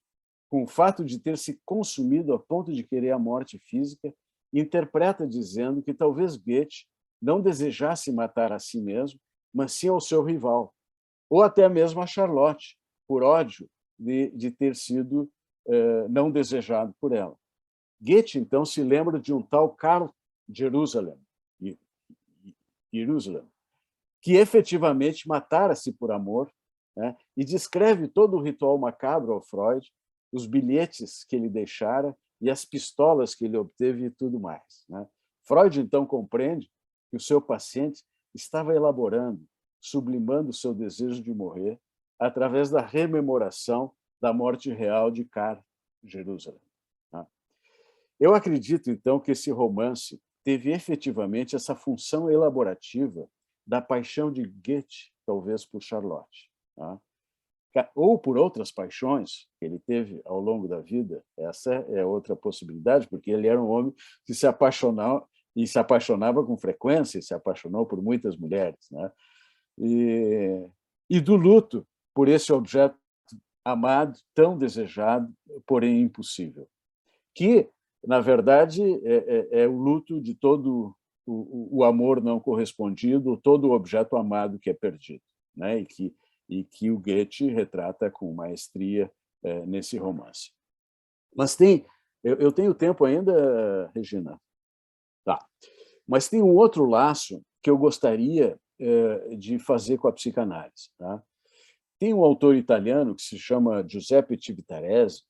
com o fato de ter se consumido a ponto de querer a morte física, interpreta dizendo que talvez Goethe não desejasse matar a si mesmo, mas sim ao seu rival, ou até mesmo a Charlotte, por ódio de ter sido não desejado por ela. Goethe, então, se lembra de um tal Karl Jerusalem, que efetivamente matara-se por amor, né? E descreve todo o ritual macabro ao Freud, os bilhetes que ele deixara e as pistolas que ele obteve e tudo mais, né? Freud, então, compreende que o seu paciente estava elaborando, sublimando o seu desejo de morrer através da rememoração da morte real de Karl Jerusalem. Eu acredito, então, que esse romance teve efetivamente essa função elaborativa da paixão de Goethe, talvez por Charlotte, ou por outras paixões que ele teve ao longo da vida. Essa é outra possibilidade, porque ele era um homem que se apaixonava e se apaixonava com frequência, e se apaixonou por muitas mulheres, né? E do luto por esse objeto amado, tão desejado, porém impossível, que, na verdade, é o luto de todo o amor não correspondido, todo o objeto amado que é perdido, né? E que o Goethe retrata com maestria nesse romance. Mas eu tenho tempo ainda, Regina? Tá. Mas tem um outro laço que eu gostaria de fazer com a psicanálise. Tá? Tem um autor italiano que se chama Giuseppe Civitarese.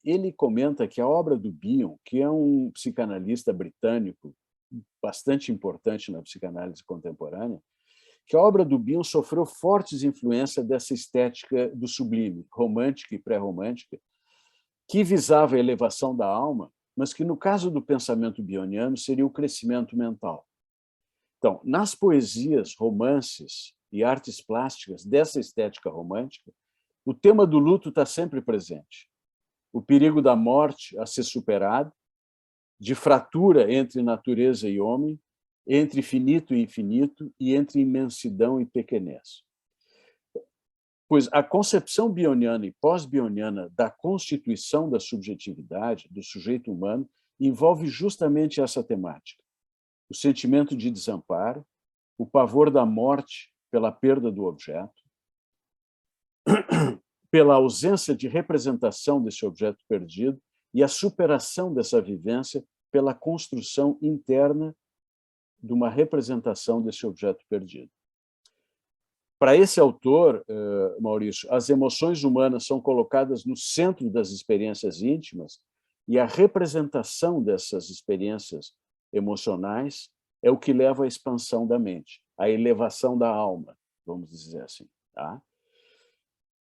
Ele comenta que a obra do Bion, que é um psicanalista britânico bastante importante na psicanálise contemporânea, que a obra do Bion sofreu fortes influências dessa estética do sublime, romântica e pré-romântica, que visava a elevação da alma, mas que, no caso do pensamento bioniano, seria o crescimento mental. Então, nas poesias, romances e artes plásticas dessa estética romântica, o tema do luto está sempre presente. O perigo da morte a ser superado, de fratura entre natureza e homem, entre finito e infinito e entre imensidão e pequenez. Pois a concepção bioniana e pós-bioniana da constituição da subjetividade do sujeito humano envolve justamente essa temática. O sentimento de desamparo, o pavor da morte pela perda do objeto, pela ausência de representação desse objeto perdido e a superação dessa vivência pela construção interna de uma representação desse objeto perdido. Para esse autor, Maurício, as emoções humanas são colocadas no centro das experiências íntimas e a representação dessas experiências emocionais é o que leva à expansão da mente, à elevação da alma, vamos dizer assim. Tá?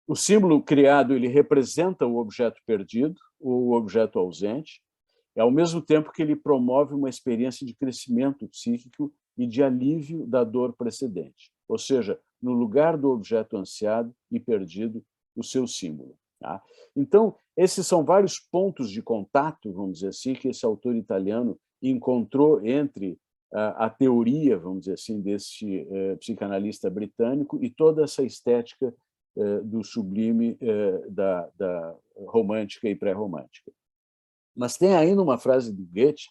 O símbolo criado ele representa o objeto perdido ou o objeto ausente, ao mesmo tempo que ele promove uma experiência de crescimento psíquico e de alívio da dor precedente, ou seja, no lugar do objeto ansiado e perdido, o seu símbolo. Tá? Então, esses são vários pontos de contato, vamos dizer assim, que esse autor italiano encontrou entre a teoria, vamos dizer assim, desse psicanalista britânico e toda essa estética do sublime, da romântica e pré-romântica. Mas tem ainda uma frase do Goethe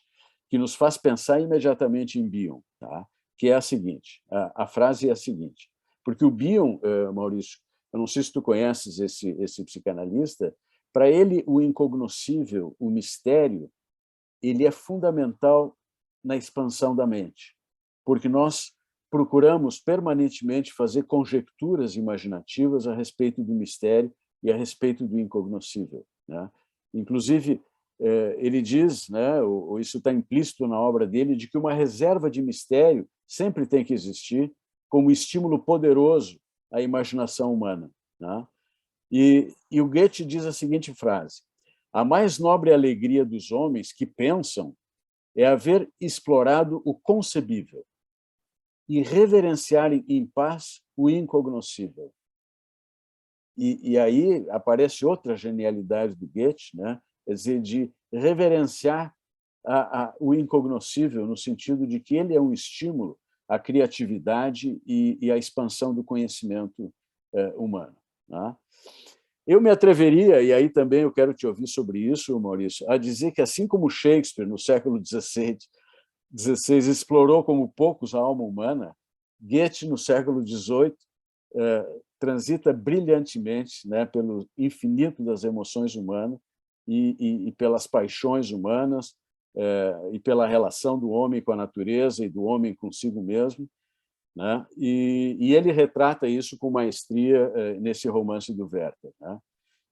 que nos faz pensar imediatamente em Bion, tá? Que é a seguinte, a frase é a seguinte, porque o Bion, Maurício, eu não sei se tu conheces esse psicanalista, para ele o incognoscível, o mistério, ele é fundamental na expansão da mente, porque nós procuramos permanentemente fazer conjecturas imaginativas a respeito do mistério e a respeito do incognoscível, né? Inclusive, ele diz, né, ou isso está implícito na obra dele, de que uma reserva de mistério sempre tem que existir como estímulo poderoso à imaginação humana. Né? E o Goethe diz a seguinte frase: a mais nobre alegria dos homens que pensam é haver explorado o concebível e reverenciarem em paz o incognoscível. E aí aparece outra genialidade do Goethe, né? Quer dizer, de reverenciar o incognoscível, no sentido de que ele é um estímulo à criatividade e à expansão do conhecimento humano. Né? Eu me atreveria, e aí também eu quero te ouvir sobre isso, Maurício, a dizer que, assim como Shakespeare, no século XVI, explorou como poucos a alma humana, Goethe, no século XVIII, transita brilhantemente, né, pelo infinito das emoções humanas, e pelas paixões humanas, e pela relação do homem com a natureza e do homem consigo mesmo, né? E ele retrata isso com maestria nesse romance do Werther. Né?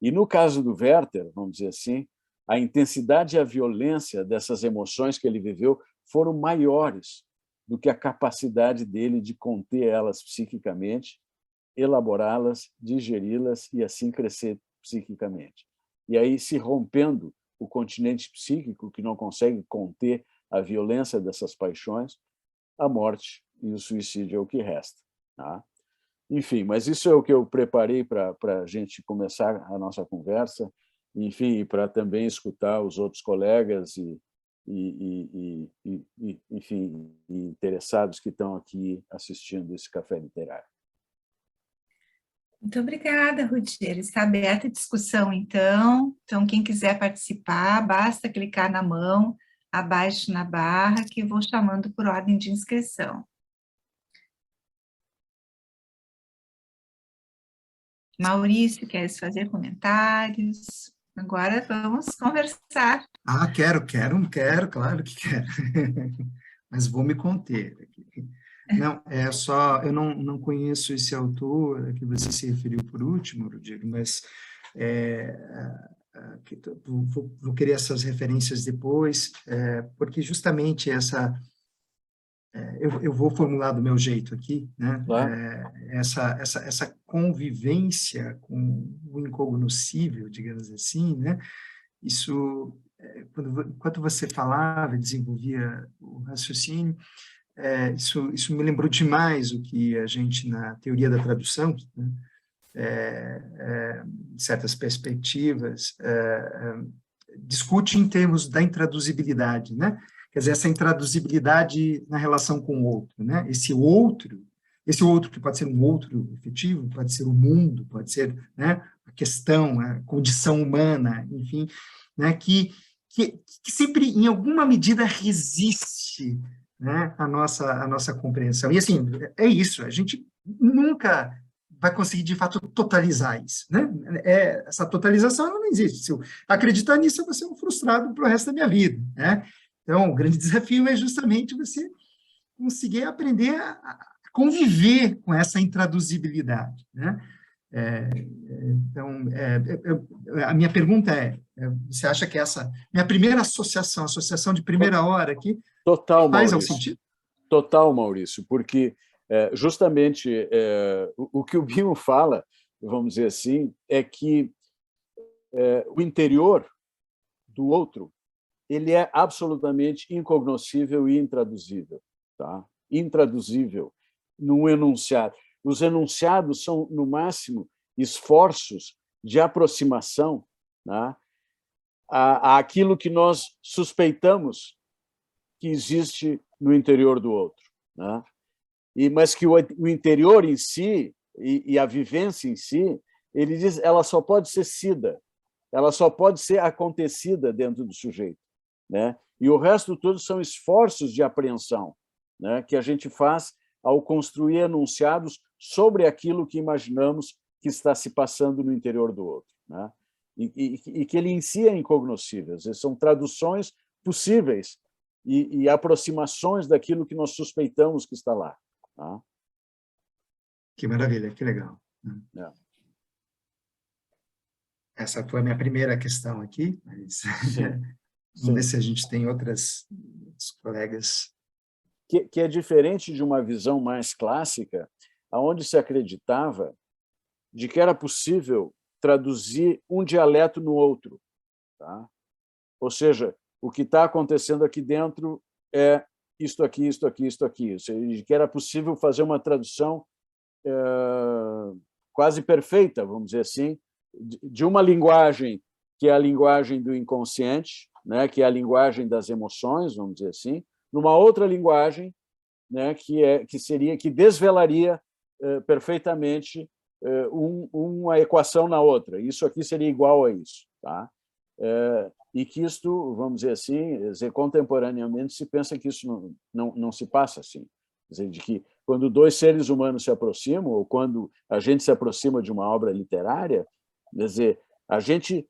E no caso do Werther, vamos dizer assim, a intensidade e a violência dessas emoções que ele viveu foram maiores do que a capacidade dele de conter elas psiquicamente, elaborá-las, digeri-las e assim crescer psiquicamente. E aí, se rompendo o continente psíquico, que não consegue conter a violência dessas paixões, a morte e o suicídio é o que resta. Tá? Enfim, mas isso é o que eu preparei para a gente começar a nossa conversa, enfim, para também escutar os outros colegas enfim, interessados que estão aqui assistindo esse café literário. Muito obrigada, Rudiger. Está aberta a discussão, então. Então, quem quiser participar, basta clicar na mão, abaixo na barra, que eu vou chamando por ordem de inscrição. Maurício, queres fazer comentários? Agora vamos conversar. Quero, claro que quero. Mas vou me conter aqui. Não, eu não conheço esse autor a que você se referiu por último, Rodrigo, mas vou querer essas referências depois, porque justamente essa eu vou formular do meu jeito aqui, né? Claro. Essa convivência com o incognoscível, digamos assim, né? Isso, enquanto você falava, desenvolvia o raciocínio, isso me lembrou demais o que a gente, na teoria da tradução, né? Certas perspectivas, discute em termos da intraduzibilidade, né? Quer dizer, essa intraduzibilidade na relação com o outro, né? Esse outro que pode ser um outro efetivo, pode ser o mundo, pode ser, né, a questão, a condição humana, enfim, né, que sempre, em alguma medida, resiste, né, a nossa compreensão. E, assim, é isso, a gente nunca vai conseguir, de fato, totalizar isso, né? Essa totalização ela não existe. Se eu acreditar nisso, eu vou ser um frustrado para o resto da minha vida, né? Então, o grande desafio é justamente você conseguir aprender a conviver com essa intraduzibilidade, né? Então, a minha pergunta você acha que essa minha primeira associação de primeira hora aqui, Total, faz Maurício. ao sentido? Total, Maurício, porque justamente o que o Bimo fala, vamos dizer assim, é que o interior do outro ele é absolutamente incognoscível e intraduzível, tá? Intraduzível num enunciado. Os enunciados são, no máximo, esforços de aproximação, né, àquilo que nós suspeitamos que existe no interior do outro, né? Mas que o interior em si e a vivência em si, ele diz, ela só pode ser sida, ela só pode ser acontecida dentro do sujeito, né? E o resto tudo são esforços de apreensão, né, que a gente faz ao construir enunciados sobre aquilo que imaginamos que está se passando no interior do outro, né? E que ele em si é incognoscível, são traduções possíveis e aproximações daquilo que nós suspeitamos que está lá, tá? Que maravilha, que legal. Essa foi a minha primeira questão aqui, mas vamos ver se a gente tem outros colegas. Que é diferente de uma visão mais clássica, onde se acreditava de que era possível traduzir um dialeto no outro, tá? Ou seja, o que está acontecendo aqui dentro é isto aqui, isto aqui, isto aqui. Ou seja, que era possível fazer uma tradução quase perfeita, vamos dizer assim, de uma linguagem que é a linguagem do inconsciente, né, que é a linguagem das emoções, vamos dizer assim, numa outra linguagem, né, que desvelaria perfeitamente uma equação na outra. Isso aqui seria igual a isso, tá? E que isto, vamos dizer assim, contemporaneamente se pensa que isso não se passa assim. Quer dizer, de que quando dois seres humanos se aproximam, ou quando a gente se aproxima de uma obra literária, quer dizer, a gente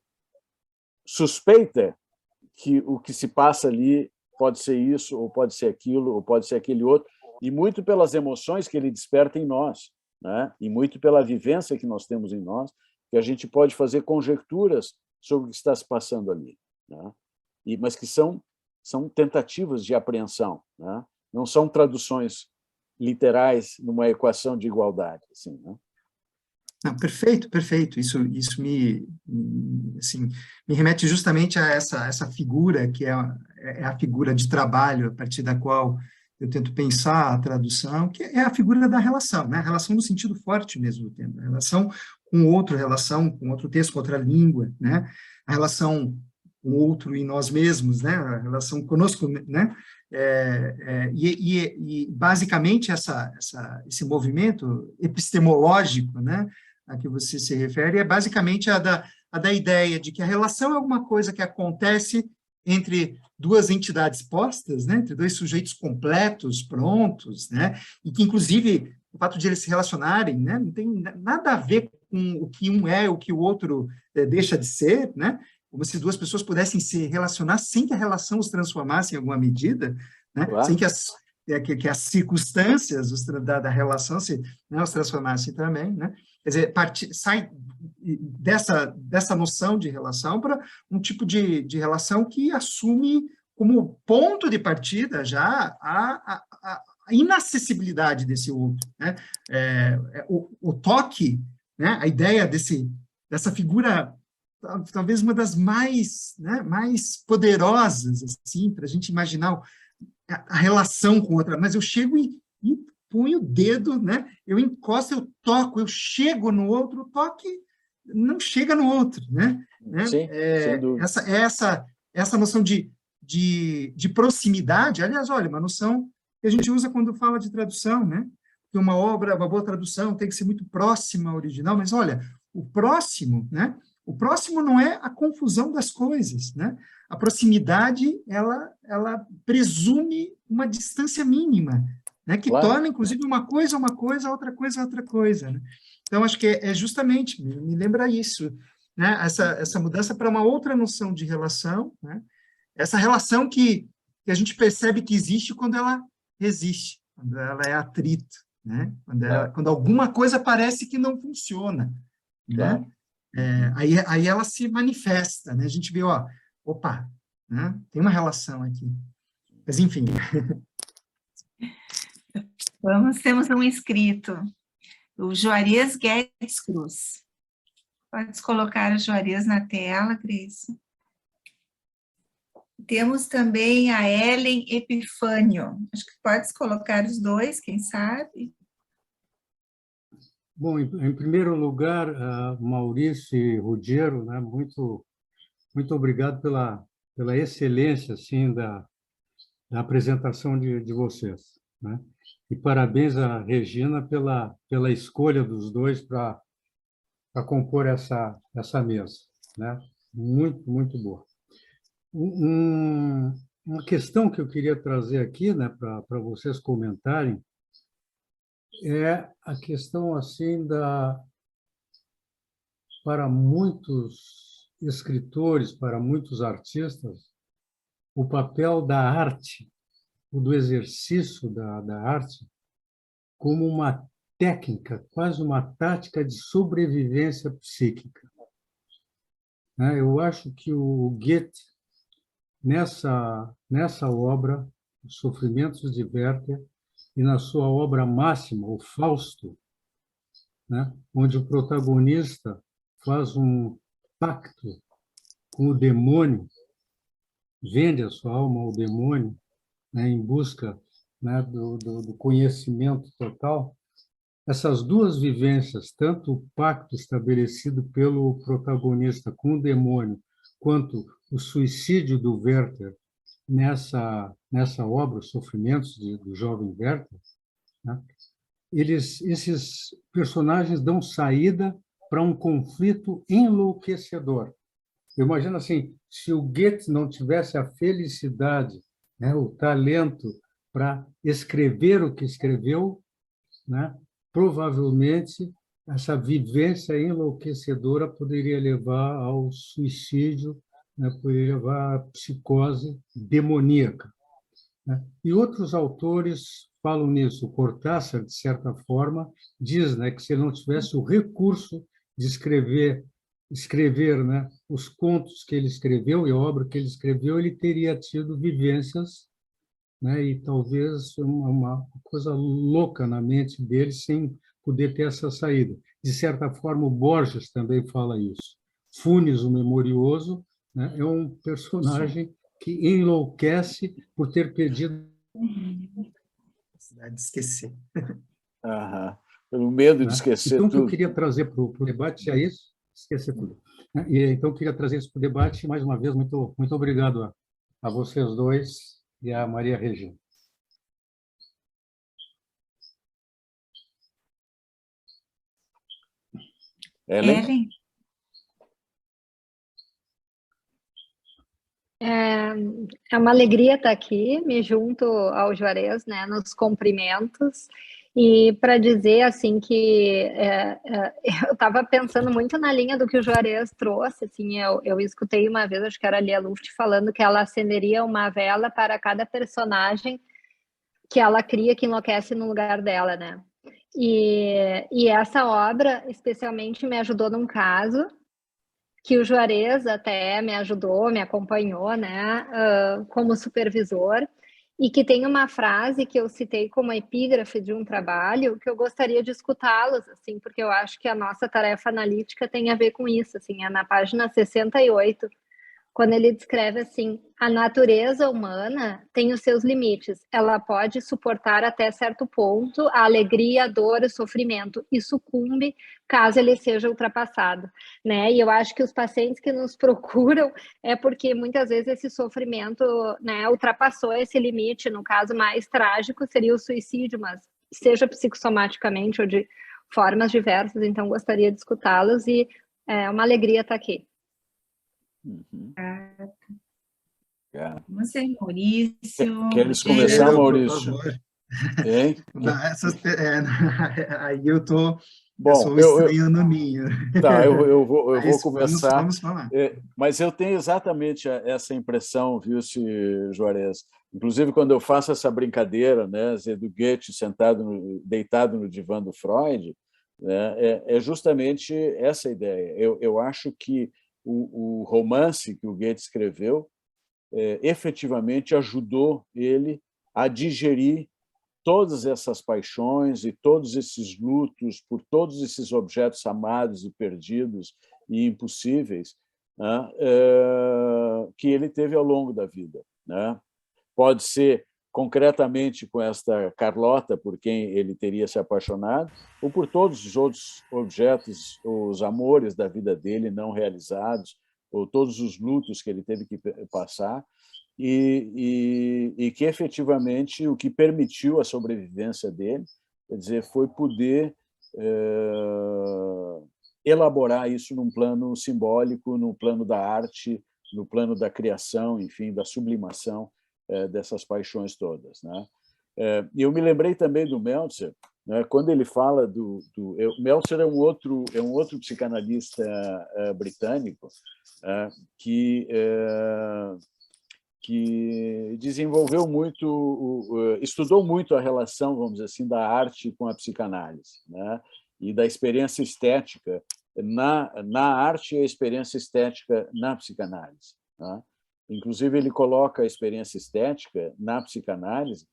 suspeita que o que se passa ali pode ser isso, ou pode ser aquilo, ou pode ser aquele outro, e muito pelas emoções que ele desperta em nós, né? E muito pela vivência que nós temos em nós, que a gente pode fazer conjecturas sobre o que está se passando ali, né? Mas que são tentativas de apreensão, né? Não são traduções literais numa equação de igualdade, assim, né? Não, perfeito, perfeito. Isso me remete justamente a essa figura que é a figura de trabalho a partir da qual eu tento pensar a tradução, que é a figura da relação, né? A relação no sentido forte mesmo do termo, a relação com outro, relação com outro texto, com outra língua, né? A relação com o outro e nós mesmos, né? A relação conosco, né? E basicamente esse movimento epistemológico, né, a que você se refere, é basicamente a da ideia de que a relação é alguma coisa que acontece entre duas entidades postas, né, entre dois sujeitos completos, prontos, né, e que, inclusive, o fato de eles se relacionarem, né, não tem nada a ver com o que um é, o que o outro deixa de ser, né, como se duas pessoas pudessem se relacionar sem que a relação os transformasse em alguma medida, né, Claro. sem que as circunstâncias da relação os transformassem também, né? Quer dizer, sai dessa noção de relação para um tipo de relação que assume como ponto de partida já a inacessibilidade desse outro, né? O toque, né? A ideia dessa figura, talvez uma das mais, né, mais poderosas, assim, para a gente imaginar a relação com outra, mas eu chego e ponho o dedo, né? Eu encosto, eu toco, eu chego no outro, o toque não chega no outro, né? Sim, sem dúvida. Essa noção de proximidade, aliás, olha, uma noção que a gente usa quando fala de tradução, né? Que uma boa tradução tem que ser muito próxima ao original, mas olha, o próximo, né? O próximo não é a confusão das coisas, né? A proximidade, ela presume uma distância mínima, né? Que Claro. torna, inclusive, uma coisa, outra coisa, né? Então, acho que é justamente, me lembra isso, né? Essa mudança para uma outra noção de relação, né? Essa relação que a gente percebe que existe quando ela resiste, quando ela é atrito, né? Quando alguma coisa parece que não funciona, Claro. né? Aí ela se manifesta, né? A gente vê, opa, né? Tem uma relação aqui. Mas, enfim. Temos um inscrito, o Juarez Guedes Cruz. Pode colocar o Juarez na tela, Cris. Temos também a Ellen Epifânio. Acho que pode colocar os dois, quem sabe? Bom, em primeiro lugar, Maurício e Ruggiero, né, muito obrigado pela excelência assim, da apresentação de vocês. Né? E parabéns à Regina pela escolha dos dois para compor essa mesa. Né? Muito boa. Uma questão que eu queria trazer aqui, né, para vocês comentarem, é a questão assim para muitos escritores, para muitos artistas, o papel da arte, do exercício da arte, como uma técnica, quase uma tática de sobrevivência psíquica. Eu acho que o Goethe, nessa obra, Os Sofrimentos de Werther, e na sua obra máxima, o Fausto, né, onde o protagonista faz um pacto com o demônio, vende a sua alma ao demônio, né, em busca, né, do conhecimento total. Essas duas vivências, tanto o pacto estabelecido pelo protagonista com o demônio, quanto o suicídio do Werther nessa obra, Os Sofrimentos do jovem Werther, né, esses personagens dão saída para um conflito enlouquecedor. Eu imagino assim, se o Goethe não tivesse a felicidade, né, o talento para escrever o que escreveu, né, provavelmente essa vivência enlouquecedora poderia levar ao suicídio, né, poderia levar à psicose demoníaca. Né? E outros autores falam nisso. Cortázar, de certa forma, diz, né, que se ele não tivesse o recurso de escrever, né, os contos que ele escreveu e a obra que ele escreveu, ele teria tido vivências, né, e talvez uma coisa louca na mente dele sem poder ter essa saída. De certa forma, o Borges também fala isso. Funes, o Memorioso, né, é um personagem que enlouquece por ter perdido... De esquecer. Pelo medo de Né? esquecer então, tudo. O que eu queria trazer para o debate é isso, esquecer tudo. Né? E, então, eu queria trazer isso para o debate, mais uma vez, muito obrigado a vocês dois e a Maria Regina. Ellen? É uma alegria estar aqui, me junto ao Juarez, né, nos cumprimentos, e para dizer assim que eu estava pensando muito na linha do que o Juarez trouxe, assim, eu escutei uma vez, acho que era a Lia Luft falando que ela acenderia uma vela para cada personagem que ela cria que enlouquece no lugar dela, né? E essa obra especialmente me ajudou num caso que o Juarez até me ajudou, me acompanhou, né, como supervisor, e que tem uma frase que eu citei como epígrafe de um trabalho que eu gostaria de escutá-los, assim, porque eu acho que a nossa tarefa analítica tem a ver com isso, assim, é na página 68, quando ele descreve assim: a natureza humana tem os seus limites, ela pode suportar até certo ponto a alegria, a dor, o sofrimento, e sucumbe caso ele seja ultrapassado, né? E eu acho que os pacientes que nos procuram é porque muitas vezes esse sofrimento, né, ultrapassou esse limite. No caso mais trágico seria o suicídio, mas seja psicossomaticamente ou de formas diversas. Então gostaria de escutá-los e é uma alegria estar aqui. Uhum. Você, Maurício. Queres começar, Por Maurício? favor. Hein? Não, aí eu Bom, sou estranho no ninho. Tá, eu vou Mas começar. vamos falar. Mas eu tenho exatamente essa impressão, viu, Juarez? Inclusive, quando eu faço essa brincadeira, né, do Goethe deitado no divã do Freud, né, é justamente essa ideia. Eu acho que o romance que o Goethe escreveu efetivamente ajudou ele a digerir todas essas paixões e todos esses lutos por todos esses objetos amados e perdidos e impossíveis, né, que ele teve ao longo da vida, né? Pode ser concretamente com esta Carlota, por quem ele teria se apaixonado, ou por todos os outros objetos, os amores da vida dele não realizados, ou todos os lutos que ele teve que passar, e que efetivamente o que permitiu a sobrevivência dele, quer dizer, foi poder elaborar isso num plano simbólico, no plano da arte, no plano da criação, enfim, da sublimação dessas paixões todas, né? E eu me lembrei também do Meltzer, né, quando ele fala Meltzer é um outro psicanalista britânico que desenvolveu muito, estudou muito a relação, vamos dizer assim, da arte com a psicanálise, né? E da experiência estética na arte e a experiência estética na psicanálise, né? Inclusive, ele coloca a experiência estética na psicanálise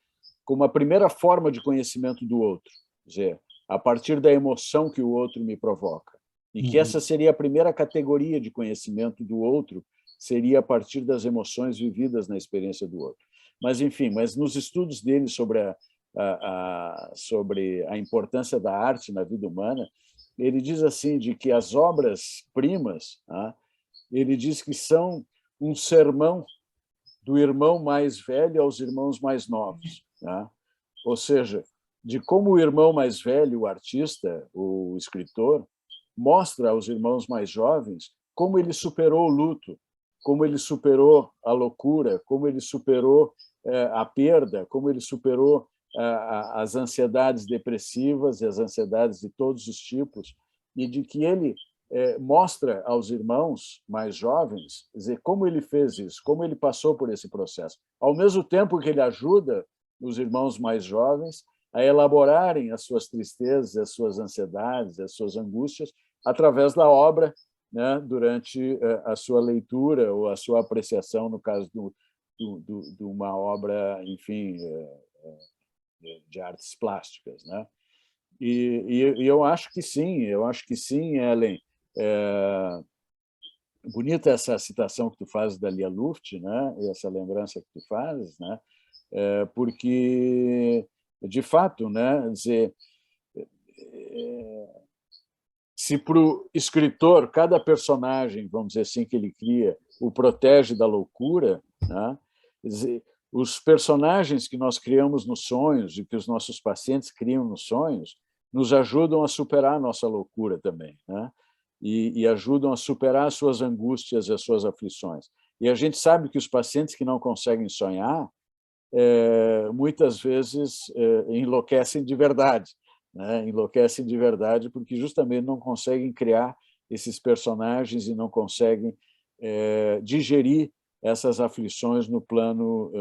como a primeira forma de conhecimento do outro, quer dizer, a partir da emoção que o outro me provoca. E que essa seria a primeira categoria de conhecimento do outro, seria a partir das emoções vividas na experiência do outro. Mas, enfim, nos estudos dele sobre a importância da arte na vida humana, ele diz assim, de que as obras-primas, ele diz que são um sermão do irmão mais velho aos irmãos mais novos, né? Ou seja, de como o irmão mais velho, o artista, o escritor, mostra aos irmãos mais jovens como ele superou o luto, como ele superou a loucura, como ele superou a perda, como ele superou as ansiedades depressivas e as ansiedades de todos os tipos, e de que ele mostra aos irmãos mais jovens, dizer, como ele fez isso, como ele passou por esse processo, ao mesmo tempo que ele ajuda os irmãos mais jovens a elaborarem as suas tristezas, as suas ansiedades, as suas angústias, através da obra, né, durante a sua leitura ou a sua apreciação, no caso de uma obra, enfim, de artes plásticas, né? E eu acho que sim, Ellen. Bonita essa citação que tu fazes da Lia Luft, né? E essa lembrança que tu fazes, né? Porque, de fato, né, dizer, se para o escritor cada personagem, vamos dizer assim, que ele cria, o protege da loucura, né? Quer dizer, os personagens que nós criamos nos sonhos e que os nossos pacientes criam nos sonhos nos ajudam a superar a nossa loucura também, né? E ajudam a superar as suas angústias e as suas aflições. E a gente sabe que os pacientes que não conseguem sonhar, muitas vezes enlouquecem de verdade, né? Enlouquecem de verdade porque justamente não conseguem criar esses personagens e não conseguem digerir essas aflições no plano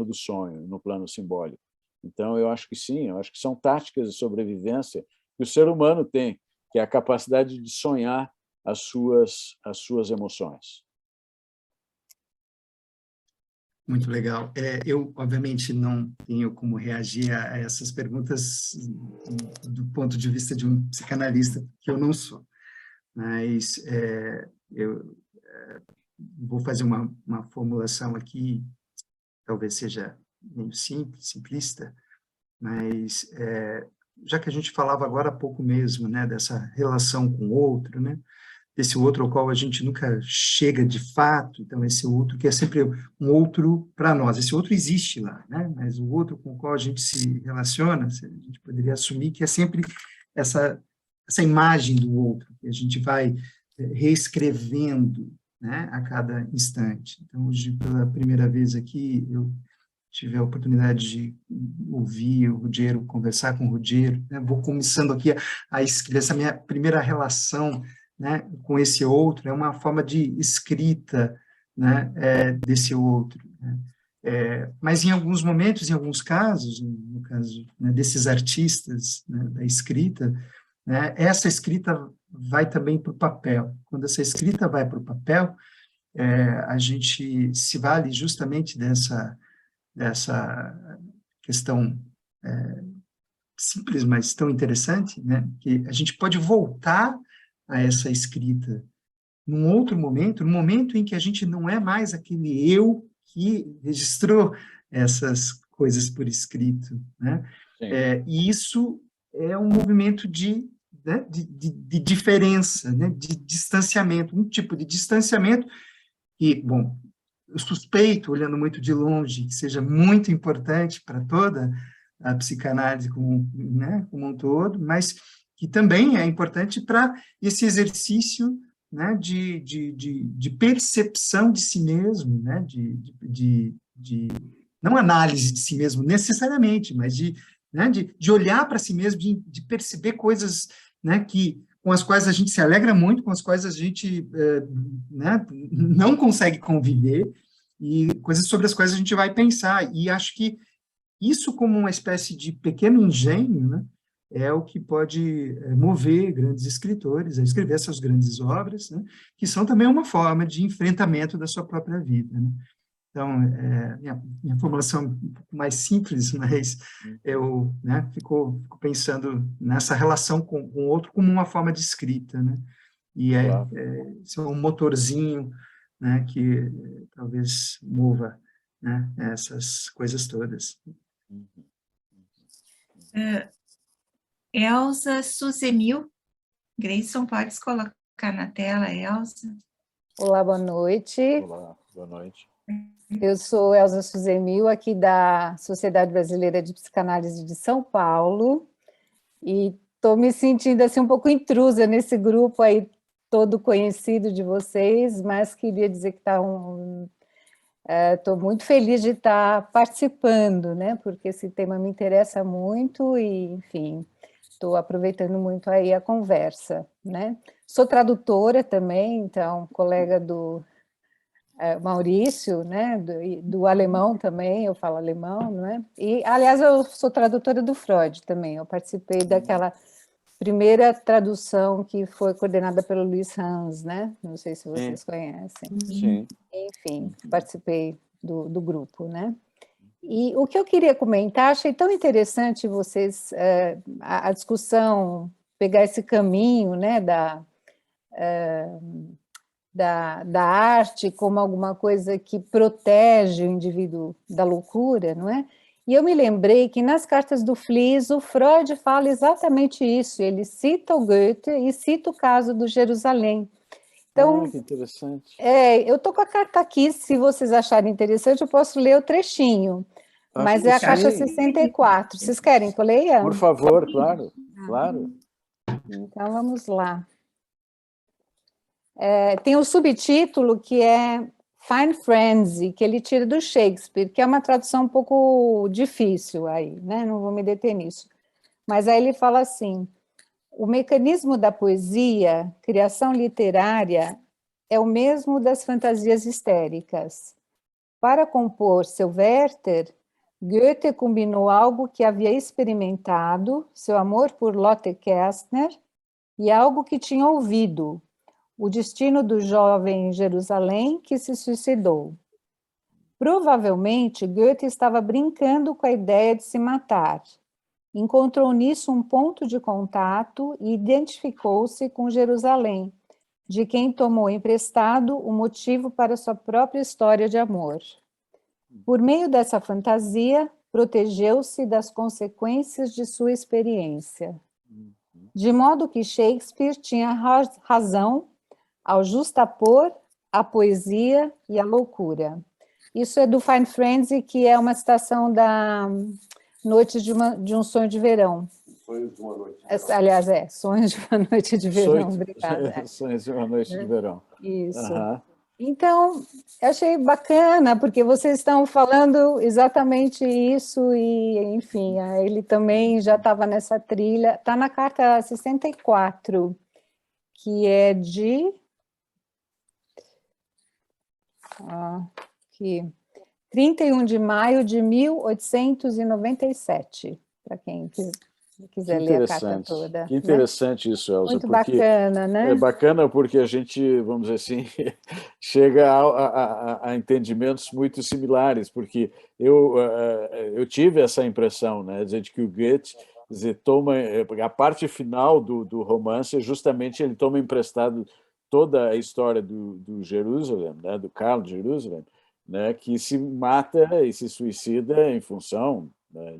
do sonho, no plano simbólico. Então, eu acho que sim, eu acho que são táticas de sobrevivência que o ser humano tem, que é a capacidade de sonhar as suas emoções. Muito legal. Eu, obviamente, não tenho como reagir a essas perguntas do ponto de vista de um psicanalista, que eu não sou. Mas eu vou fazer uma formulação aqui, talvez seja meio simples, simplista, mas já que a gente falava agora há pouco mesmo, né, dessa relação com o outro, né, desse outro ao qual a gente nunca chega de fato, então esse outro que é sempre um outro para nós, esse outro existe lá, né? Mas o outro com o qual a gente se relaciona, a gente poderia assumir que é sempre essa imagem do outro, que a gente vai reescrevendo, né, a cada instante. Então, hoje, pela primeira vez aqui, eu tive a oportunidade de ouvir o Ruggiero, conversar com o Ruggiero, né? Vou começando aqui a escrever essa minha primeira relação, né, com esse outro, é uma forma de escrita, né, desse outro, né? Mas em alguns momentos, em alguns casos, no caso, né, desses artistas, né, da escrita, né, essa escrita vai também para o papel. Quando essa escrita vai para o papel, a gente se vale justamente dessa questão simples, mas tão interessante, né, que a gente pode voltar a essa escrita num outro momento, num momento em que a gente não é mais aquele eu que registrou essas coisas por escrito, né? E isso é um movimento né, de diferença, né, de distanciamento, um tipo de distanciamento que, bom, eu suspeito, olhando muito de longe, que seja muito importante para toda a psicanálise né, como um todo, mas que também é importante para esse exercício, né, de percepção de si mesmo, né, não análise de si mesmo necessariamente, mas né, de olhar para si mesmo, de perceber coisas, né, com as quais a gente se alegra muito, com as quais a gente né, não consegue conviver, e coisas sobre as quais a gente vai pensar. E acho que isso, como uma espécie de pequeno engenho, né, é o que pode mover grandes escritores a escrever essas grandes obras, né, que são também uma forma de enfrentamento da sua própria vida, né? Então, minha formulação é um pouco mais simples, mas eu, né, fico pensando nessa relação com o outro como uma forma de escrita, né? E isso é um motorzinho, né, que talvez mova, né, essas coisas todas. Elza Suzemil, Grayson, pode colocar na tela, Elza? Olá, boa noite. Olá, boa noite. Eu sou Elza Suzemil, aqui da Sociedade Brasileira de Psicanálise de São Paulo, e estou me sentindo assim um pouco intrusa nesse grupo aí todo conhecido de vocês, mas queria dizer que estou muito feliz de estar participando, né? Porque esse tema me interessa muito e, enfim, estou aproveitando muito aí a conversa, né? Sou tradutora também, então, colega do Maurício, né? Do alemão também, eu falo alemão, não é? E, aliás, eu sou tradutora do Freud também, eu participei daquela primeira tradução que foi coordenada pelo Luiz Hans, né? Não sei se vocês conhecem. Sim. Enfim, participei do grupo, né? E o que eu queria comentar, achei tão interessante vocês, a discussão, pegar esse caminho, né, da arte como alguma coisa que protege o indivíduo da loucura, não é? E eu me lembrei que nas cartas do Fliess, o Freud fala exatamente isso, ele cita o Goethe e cita o caso do Jerusalém. Então, que interessante. eu estou com a carta aqui, se vocês acharem interessante, eu posso ler o trechinho, mas é a caixa 64. Vocês querem que eu leia? Por favor, claro, claro. Então, vamos lá. Tem um subtítulo que é Fine Frenzy, que ele tira do Shakespeare, que é uma tradução um pouco difícil aí, né? Não vou me deter nisso. Mas aí ele fala assim: o mecanismo da poesia, criação literária, é o mesmo das fantasias histéricas. Para compor seu Werther, Goethe combinou algo que havia experimentado, seu amor por Lotte Kästner, e algo que tinha ouvido, o destino do jovem em Jerusalém que se suicidou. Provavelmente, Goethe estava brincando com a ideia de se matar. Encontrou nisso um ponto de contato e identificou-se com Jerusalém, de quem tomou emprestado o motivo para sua própria história de amor. Por meio dessa fantasia, protegeu-se das consequências de sua experiência. De modo que Shakespeare tinha razão ao justapor a poesia e a loucura. Isso é do Fine Frenzy, que é uma citação da Noite de um Sonho de Verão. Sonhos de uma Noite. Aliás, Sonhos de uma Noite de Verão, obrigada. Sonhos de uma Noite de Verão. Isso. Uhum. Então, eu achei bacana, porque vocês estão falando exatamente isso, e, enfim, ele também já estava nessa trilha. Está na carta 64, que é de... aqui, 31 de maio de 1897, para quem quiser ler a carta toda. Que interessante, né? Isso, Elza. Muito bacana, né? É bacana porque a gente, vamos dizer assim, chega a entendimentos muito similares, porque eu tive essa impressão, né, de que o Goethe toma a parte final do romance, justamente ele toma emprestado toda a história do Jerusalém, né, do Carlo de Jerusalém, né, que se mata e se suicida em função, né,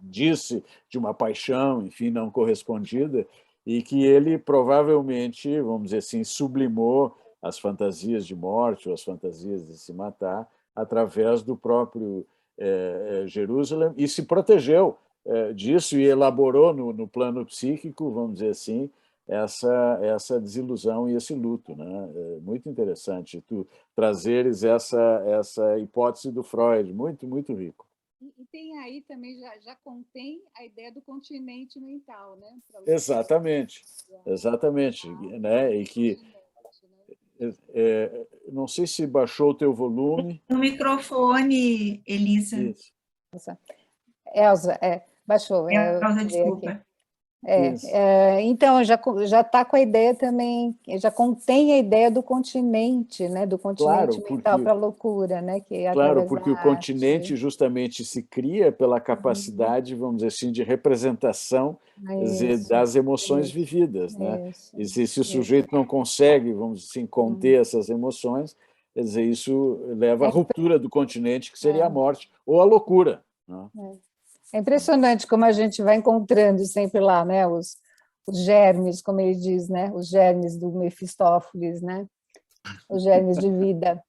disse de uma paixão, enfim, não correspondida, e que ele provavelmente, vamos dizer assim, sublimou as fantasias de morte ou as fantasias de se matar através do próprio Jerusalém e se protegeu disso e elaborou no plano psíquico, vamos dizer assim, essa desilusão e esse luto, né? É muito interessante tu trazeres essa hipótese do Freud, muito, muito rico. E tem aí também, já contém a ideia do continente mental, né? Exatamente, exatamente, né? E que não sei se baixou o teu volume. No microfone, Elisa. Isso. Elza, baixou. Elza, desculpa. Então, já está com a ideia também, já contém a ideia do continente, né? Do continente mental para a loucura, né? Que claro, porque o continente justamente se cria pela capacidade, vamos dizer assim, de representação das emoções vividas, né? E se o sujeito não consegue, vamos dizer assim, conter essas emoções, quer dizer, isso leva à ruptura do continente, que seria a morte ou a loucura, né? É impressionante como a gente vai encontrando sempre lá, né, os germes, como ele diz, né, os germes do Mefistófeles, né, os germes de vida.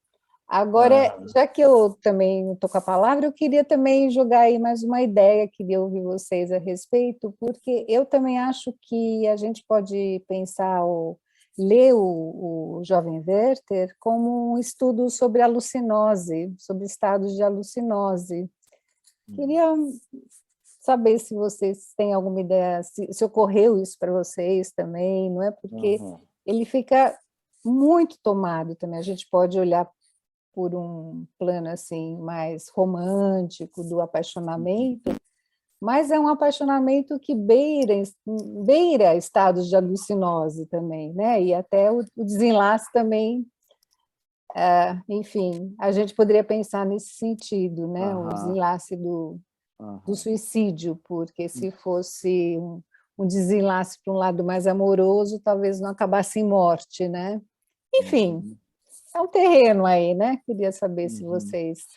Agora, já que eu também estou com a palavra, eu queria também jogar aí mais uma ideia, queria ouvir vocês a respeito, porque eu também acho que a gente pode pensar, ler o Jovem Werther como um estudo sobre alucinose, sobre estados de alucinose. Queria saber se vocês têm alguma ideia, se ocorreu isso para vocês também, não é? Porque ele fica muito tomado também. A gente pode olhar por um plano assim mais romântico do apaixonamento, mas é um apaixonamento que beira estados de alucinose também, né? E até o desenlace também. Enfim, a gente poderia pensar nesse sentido, né? O desenlace do suicídio, porque se fosse um desenlace para um lado mais amoroso, talvez não acabasse em morte, né? Enfim, é um terreno aí, né? Queria saber se vocês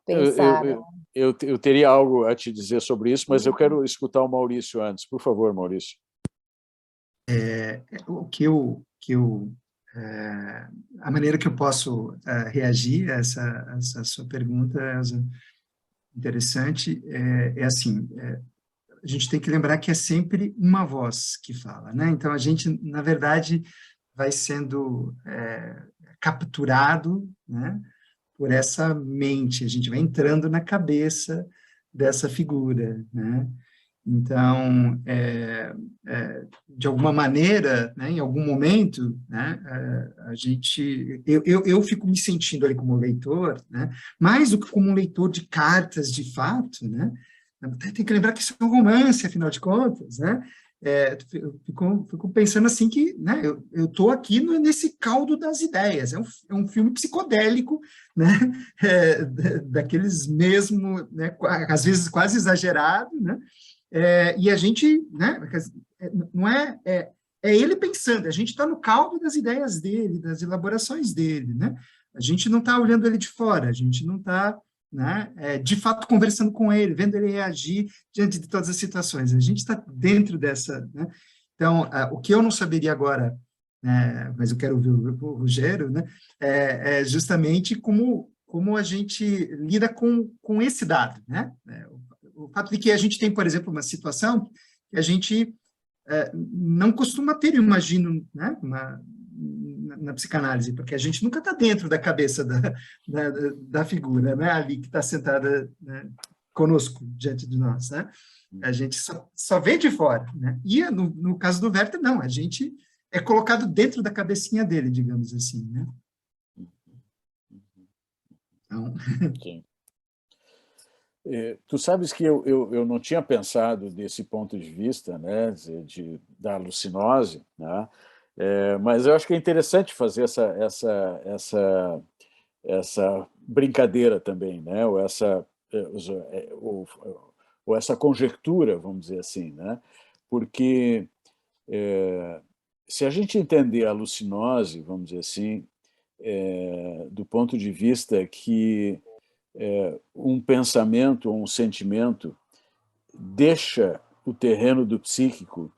pensaram. Eu teria algo a te dizer sobre isso, mas eu quero escutar o Maurício antes. Por favor, Maurício. A maneira que eu posso reagir a essa sua pergunta, Elza, interessante, assim, a gente tem que lembrar que é sempre uma voz que fala, né? Então, a gente, na verdade, vai sendo capturado, né, por essa mente, a gente vai entrando na cabeça dessa figura, né? Então, de alguma maneira, né, em algum momento, né, eu fico me sentindo ali como leitor, né, mais do que como um leitor de cartas, de fato, né, tem que lembrar que isso é um romance, afinal de contas, né, eu fico pensando assim que, né, eu estou aqui nesse caldo das ideias, é um filme psicodélico, né, daqueles mesmo, né, às vezes quase exagerado, né, e a gente, né, não é ele pensando, a gente está no caldo das ideias dele, das elaborações dele, né, a gente não está olhando ele de fora, a gente não está, né, de fato conversando com ele, vendo ele reagir diante de todas as situações. A gente está dentro dessa, né? Então, o que eu não saberia agora, mas eu quero ouvir o Rogério, né, é justamente como a gente lida com esse dado, né? O fato de que a gente tem, por exemplo, uma situação que a gente não costuma ter, eu imagino, né, na psicanálise, porque a gente nunca está dentro da cabeça da figura, né, ali que está sentada, né, conosco, diante de nós, né? A gente só vê de fora, né? E no caso do Werther, não, a gente é colocado dentro da cabecinha dele, digamos assim, né? Então... Sim. Tu sabes que eu não tinha pensado desse ponto de vista, né, da alucinose, né, mas eu acho que é interessante fazer essa brincadeira também, né, ou essa conjectura, vamos dizer assim, né, porque se a gente entender a alucinose, vamos dizer assim, do ponto de vista que um pensamento ou um sentimento deixa o terreno do psíquico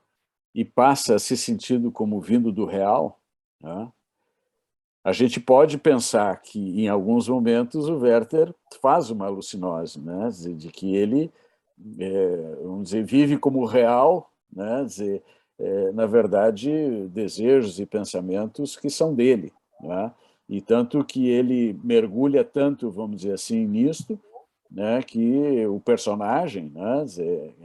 e passa a ser sentido como vindo do real, né? A gente pode pensar que, em alguns momentos, o Werther faz uma alucinose, né? De que ele, vamos dizer, vive como real, né? Na verdade, desejos e pensamentos que são dele, né? E tanto que ele mergulha tanto, vamos dizer assim, nisto, né, que o personagem, né,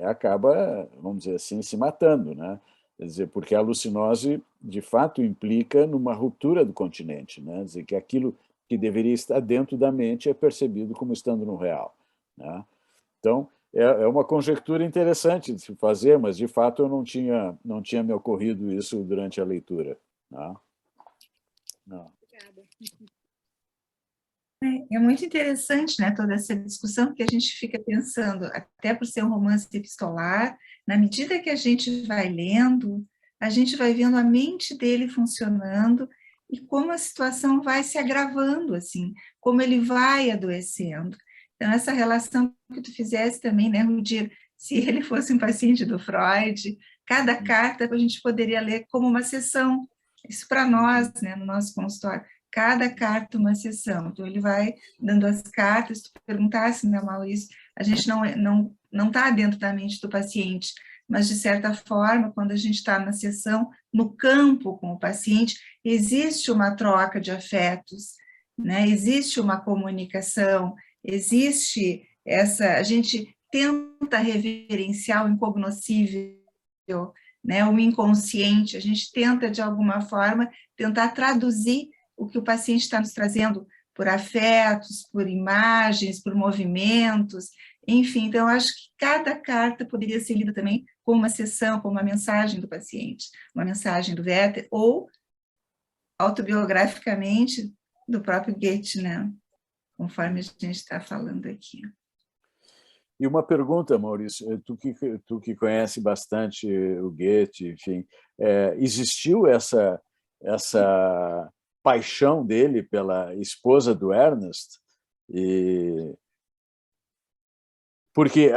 acaba, vamos dizer assim, se matando, né? Quer dizer, porque a alucinose, de fato, implica numa ruptura do continente, né? Quer dizer, que aquilo que deveria estar dentro da mente é percebido como estando no real, né? Então, é uma conjectura interessante de se fazer, mas, de fato, eu não tinha me ocorrido isso durante a leitura, né? Não. É muito interessante, né, toda essa discussão, porque a gente fica pensando, até por ser um romance epistolar, na medida que a gente vai lendo, a gente vai vendo a mente dele funcionando e como a situação vai se agravando, assim, como ele vai adoecendo. Então, essa relação que tu fizesse também, né, Rudir, se ele fosse um paciente do Freud, cada carta a gente poderia ler como uma sessão, isso para nós, né, no nosso consultório, cada carta uma sessão. Então, ele vai dando as cartas, se tu perguntasse, né, Maurício, a gente não está dentro da mente do paciente, mas, de certa forma, quando a gente está na sessão, no campo com o paciente, existe uma troca de afetos, né? Existe uma comunicação, existe a gente tenta reverenciar o incognoscível, né? O inconsciente, a gente tenta, de alguma forma, tentar traduzir o que o paciente está nos trazendo por afetos, por imagens, por movimentos, enfim. Então, acho que cada carta poderia ser lida também como uma sessão, como uma mensagem do paciente, uma mensagem do Werther, ou autobiograficamente do próprio Goethe, né? Conforme a gente está falando aqui. E uma pergunta, Maurício, tu que conhece bastante o Goethe, enfim, existiu essa paixão dele pela esposa do Ernest? Porque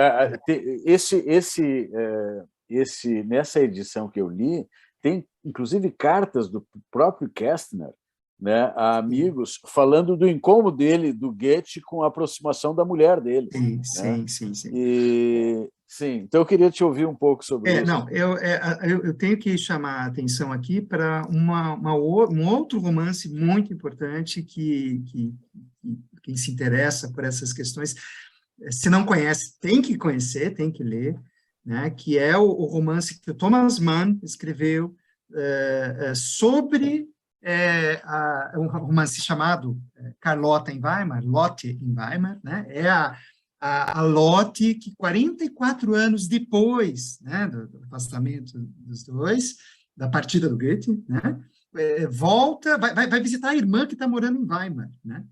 nessa edição que eu li, tem inclusive cartas do próprio Kästner, né, a amigos, falando do incômodo dele, do Goethe, com a aproximação da mulher dele. Sim, né? sim. Sim, então eu queria te ouvir um pouco sobre isso. Não, eu tenho que chamar a atenção aqui para um outro romance muito importante que quem se interessa por essas questões, se não conhece, tem que conhecer, tem que ler, né, que é o romance que o Thomas Mann escreveu sobre um romance chamado Carlota em Weimar, Lotte em Weimar, né, a Lotte, que 44 anos depois, né, do afastamento dos dois, da partida do Goethe, né, volta, vai visitar a irmã que está morando em Weimar, né?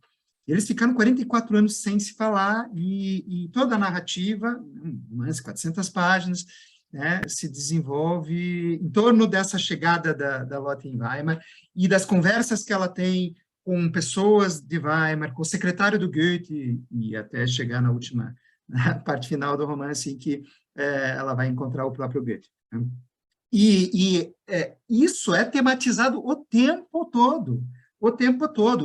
Eles ficaram 44 anos sem se falar e toda a narrativa, umas 400 páginas, né, se desenvolve em torno dessa chegada da Lotte em Weimar e das conversas que ela tem com pessoas de Weimar, com o secretário do Goethe, e até chegar na última parte final do romance, em que ela vai encontrar o próprio Goethe. Né? Isso é tematizado o tempo todo,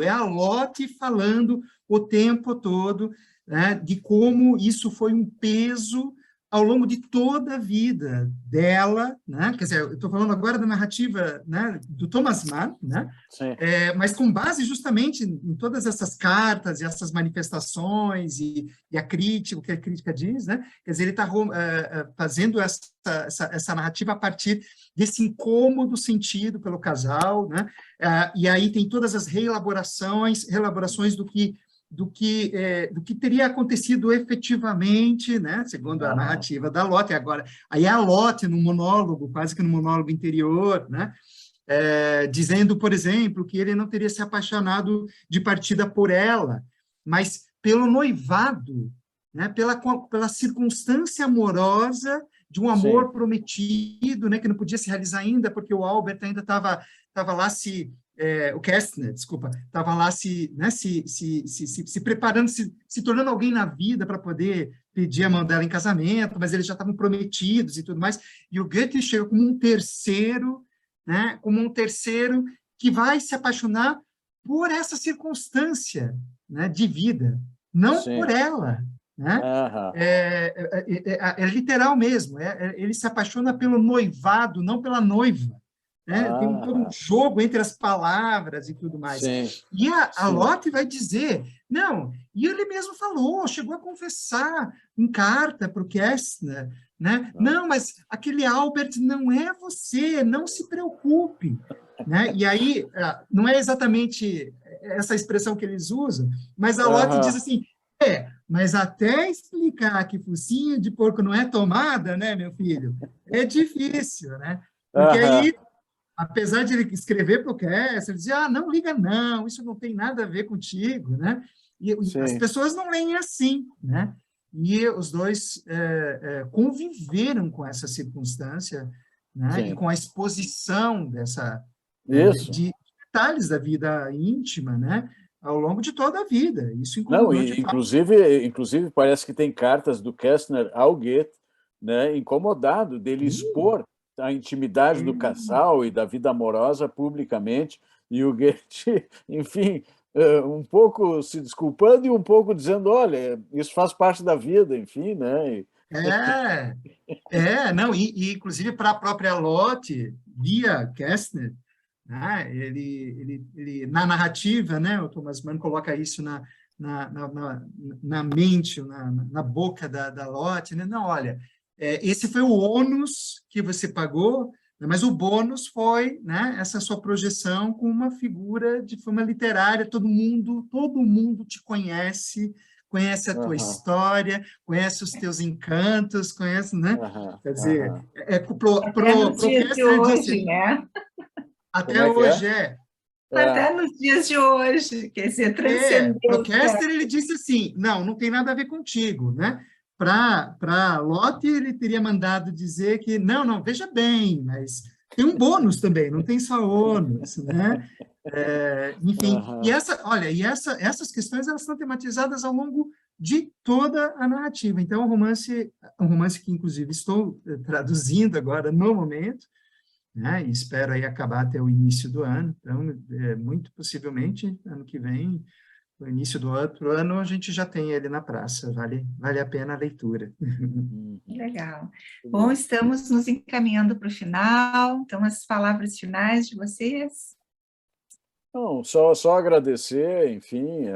é a Lotte falando o tempo todo, né, de como isso foi um peso ao longo de toda a vida dela, né? Quer dizer, eu estou falando agora da narrativa, né, do Thomas Mann, né? Mas com base justamente em todas essas cartas e essas manifestações e a crítica, o que a crítica diz, né? Quer dizer, ele está fazendo essa narrativa a partir desse incômodo sentido pelo casal, né? E aí tem todas as reelaborações do que teria acontecido efetivamente, né, segundo a narrativa da Lotte. Agora, aí a Lotte, no monólogo, quase que no monólogo interior, né, dizendo, por exemplo, que ele não teria se apaixonado de partida por ela, mas pelo noivado, né, pela circunstância amorosa de um amor prometido, né, que não podia se realizar ainda, porque o Albert ainda estava lá o Kästner, desculpa, estava lá se preparando, se tornando alguém na vida para poder pedir a mão dela em casamento, mas eles já estavam prometidos e tudo mais, e o Goethe chega como um terceiro, né, que vai se apaixonar por essa circunstância, né, de vida, não por ela, né? É literal mesmo, ele se apaixona pelo noivado, não pela noiva. Né? Tem todo um jogo entre as palavras e tudo mais. E a Lotte vai dizer, não, e ele mesmo falou, chegou a confessar em carta para o Kästner, né? Não, mas aquele Albert não é você, não se preocupe. Né? E aí, não é exatamente essa expressão que eles usam, mas a Lotte diz assim, mas até explicar que focinho de porco não é tomada, né, meu filho, é difícil, né? Porque aí, apesar de ele escrever para o Kästner, ele dizia, não liga não, isso não tem nada a ver contigo, né? E as pessoas não leem assim, né? E os dois conviveram com essa circunstância, né? E com a exposição de detalhes da vida íntima, né? Ao longo de toda a vida. Isso inclusive parece que tem cartas do Kästner ao Goethe, né? Incomodado dele expor a intimidade do casal e da vida amorosa publicamente, e o Goethe, enfim, um pouco se desculpando e um pouco dizendo, olha, isso faz parte da vida, enfim, né? Não, e inclusive para a própria Lotte, via Kästner, né, ele na narrativa, né, o Thomas Mann coloca isso na mente, na boca da Lotte, né? Não, olha, esse foi o ônus que você pagou, mas o bônus foi, né, essa sua projeção com uma figura de forma literária, todo mundo te conhece a tua história, conhece os teus encantos, conhece, né? Quer dizer, até nos dias de hoje, né? Até hoje, Até nos dias de hoje, quer dizer, transcendente. Para Kästner, ele disse assim, não tem nada a ver contigo, né? Para Lotte, ele teria mandado dizer que, não, veja bem, mas tem um bônus também, não tem só ônus, né? Enfim, essas questões elas são tematizadas ao longo de toda a narrativa. Então, um romance que, inclusive, estou traduzindo agora no momento, né? E espero aí acabar até o início do ano. Então, muito possivelmente, ano que vem, no início do outro ano, a gente já tem ele na praça. Vale a pena a leitura. Legal. Bom, estamos nos encaminhando para o final. Então, as palavras finais de vocês? Não, só agradecer, enfim,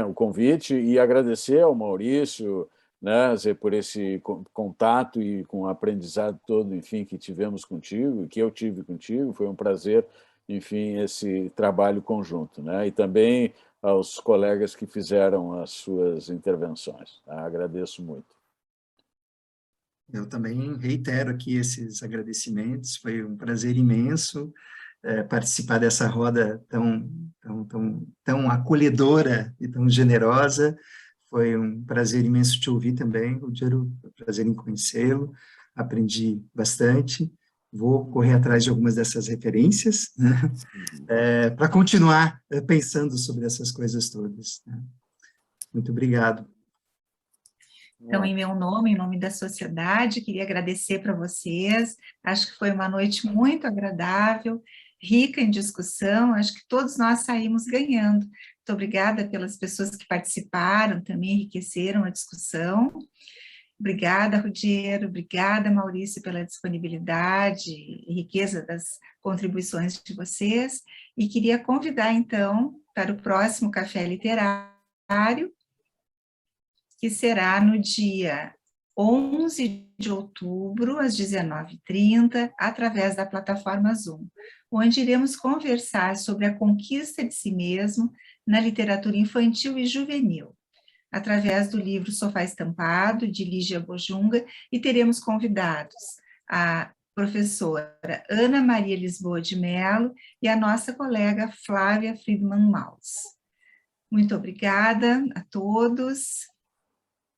o convite e agradecer ao Maurício, né, por esse contato e com o aprendizado todo, enfim, que tivemos contigo, que eu tive contigo. Foi um prazer, enfim, esse trabalho conjunto, né? E também aos colegas que fizeram as suas intervenções. Agradeço muito. Eu também reitero aqui esses agradecimentos, foi um prazer imenso participar dessa roda tão acolhedora e tão generosa. Foi um prazer imenso te ouvir também, Rogério, prazer em conhecê-lo, aprendi bastante, vou correr atrás de algumas dessas referências, né, para continuar pensando sobre essas coisas todas. Né. Muito obrigado. Então, em meu nome, em nome da sociedade, queria agradecer para vocês, acho que foi uma noite muito agradável, rica em discussão, acho que todos nós saímos ganhando. Muito obrigada pelas pessoas que participaram, também enriqueceram a discussão. Obrigada, Rogério, obrigada, Maurício, pela disponibilidade e riqueza das contribuições de vocês, e queria convidar, então, para o próximo Café Literário, que será no dia 11 de outubro, às 19h30, através da plataforma Zoom, onde iremos conversar sobre a conquista de si mesmo na literatura infantil e juvenil, através do livro Sofá Estampado, de Lígia Bojunga, e teremos convidados a professora Ana Maria Lisboa de Mello e a nossa colega Flávia Friedman Maus. Muito obrigada a todos,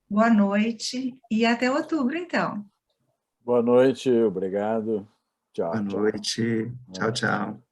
boa noite e até outubro, então. Boa noite, obrigado. Tchau, Boa noite, tchau, tchau.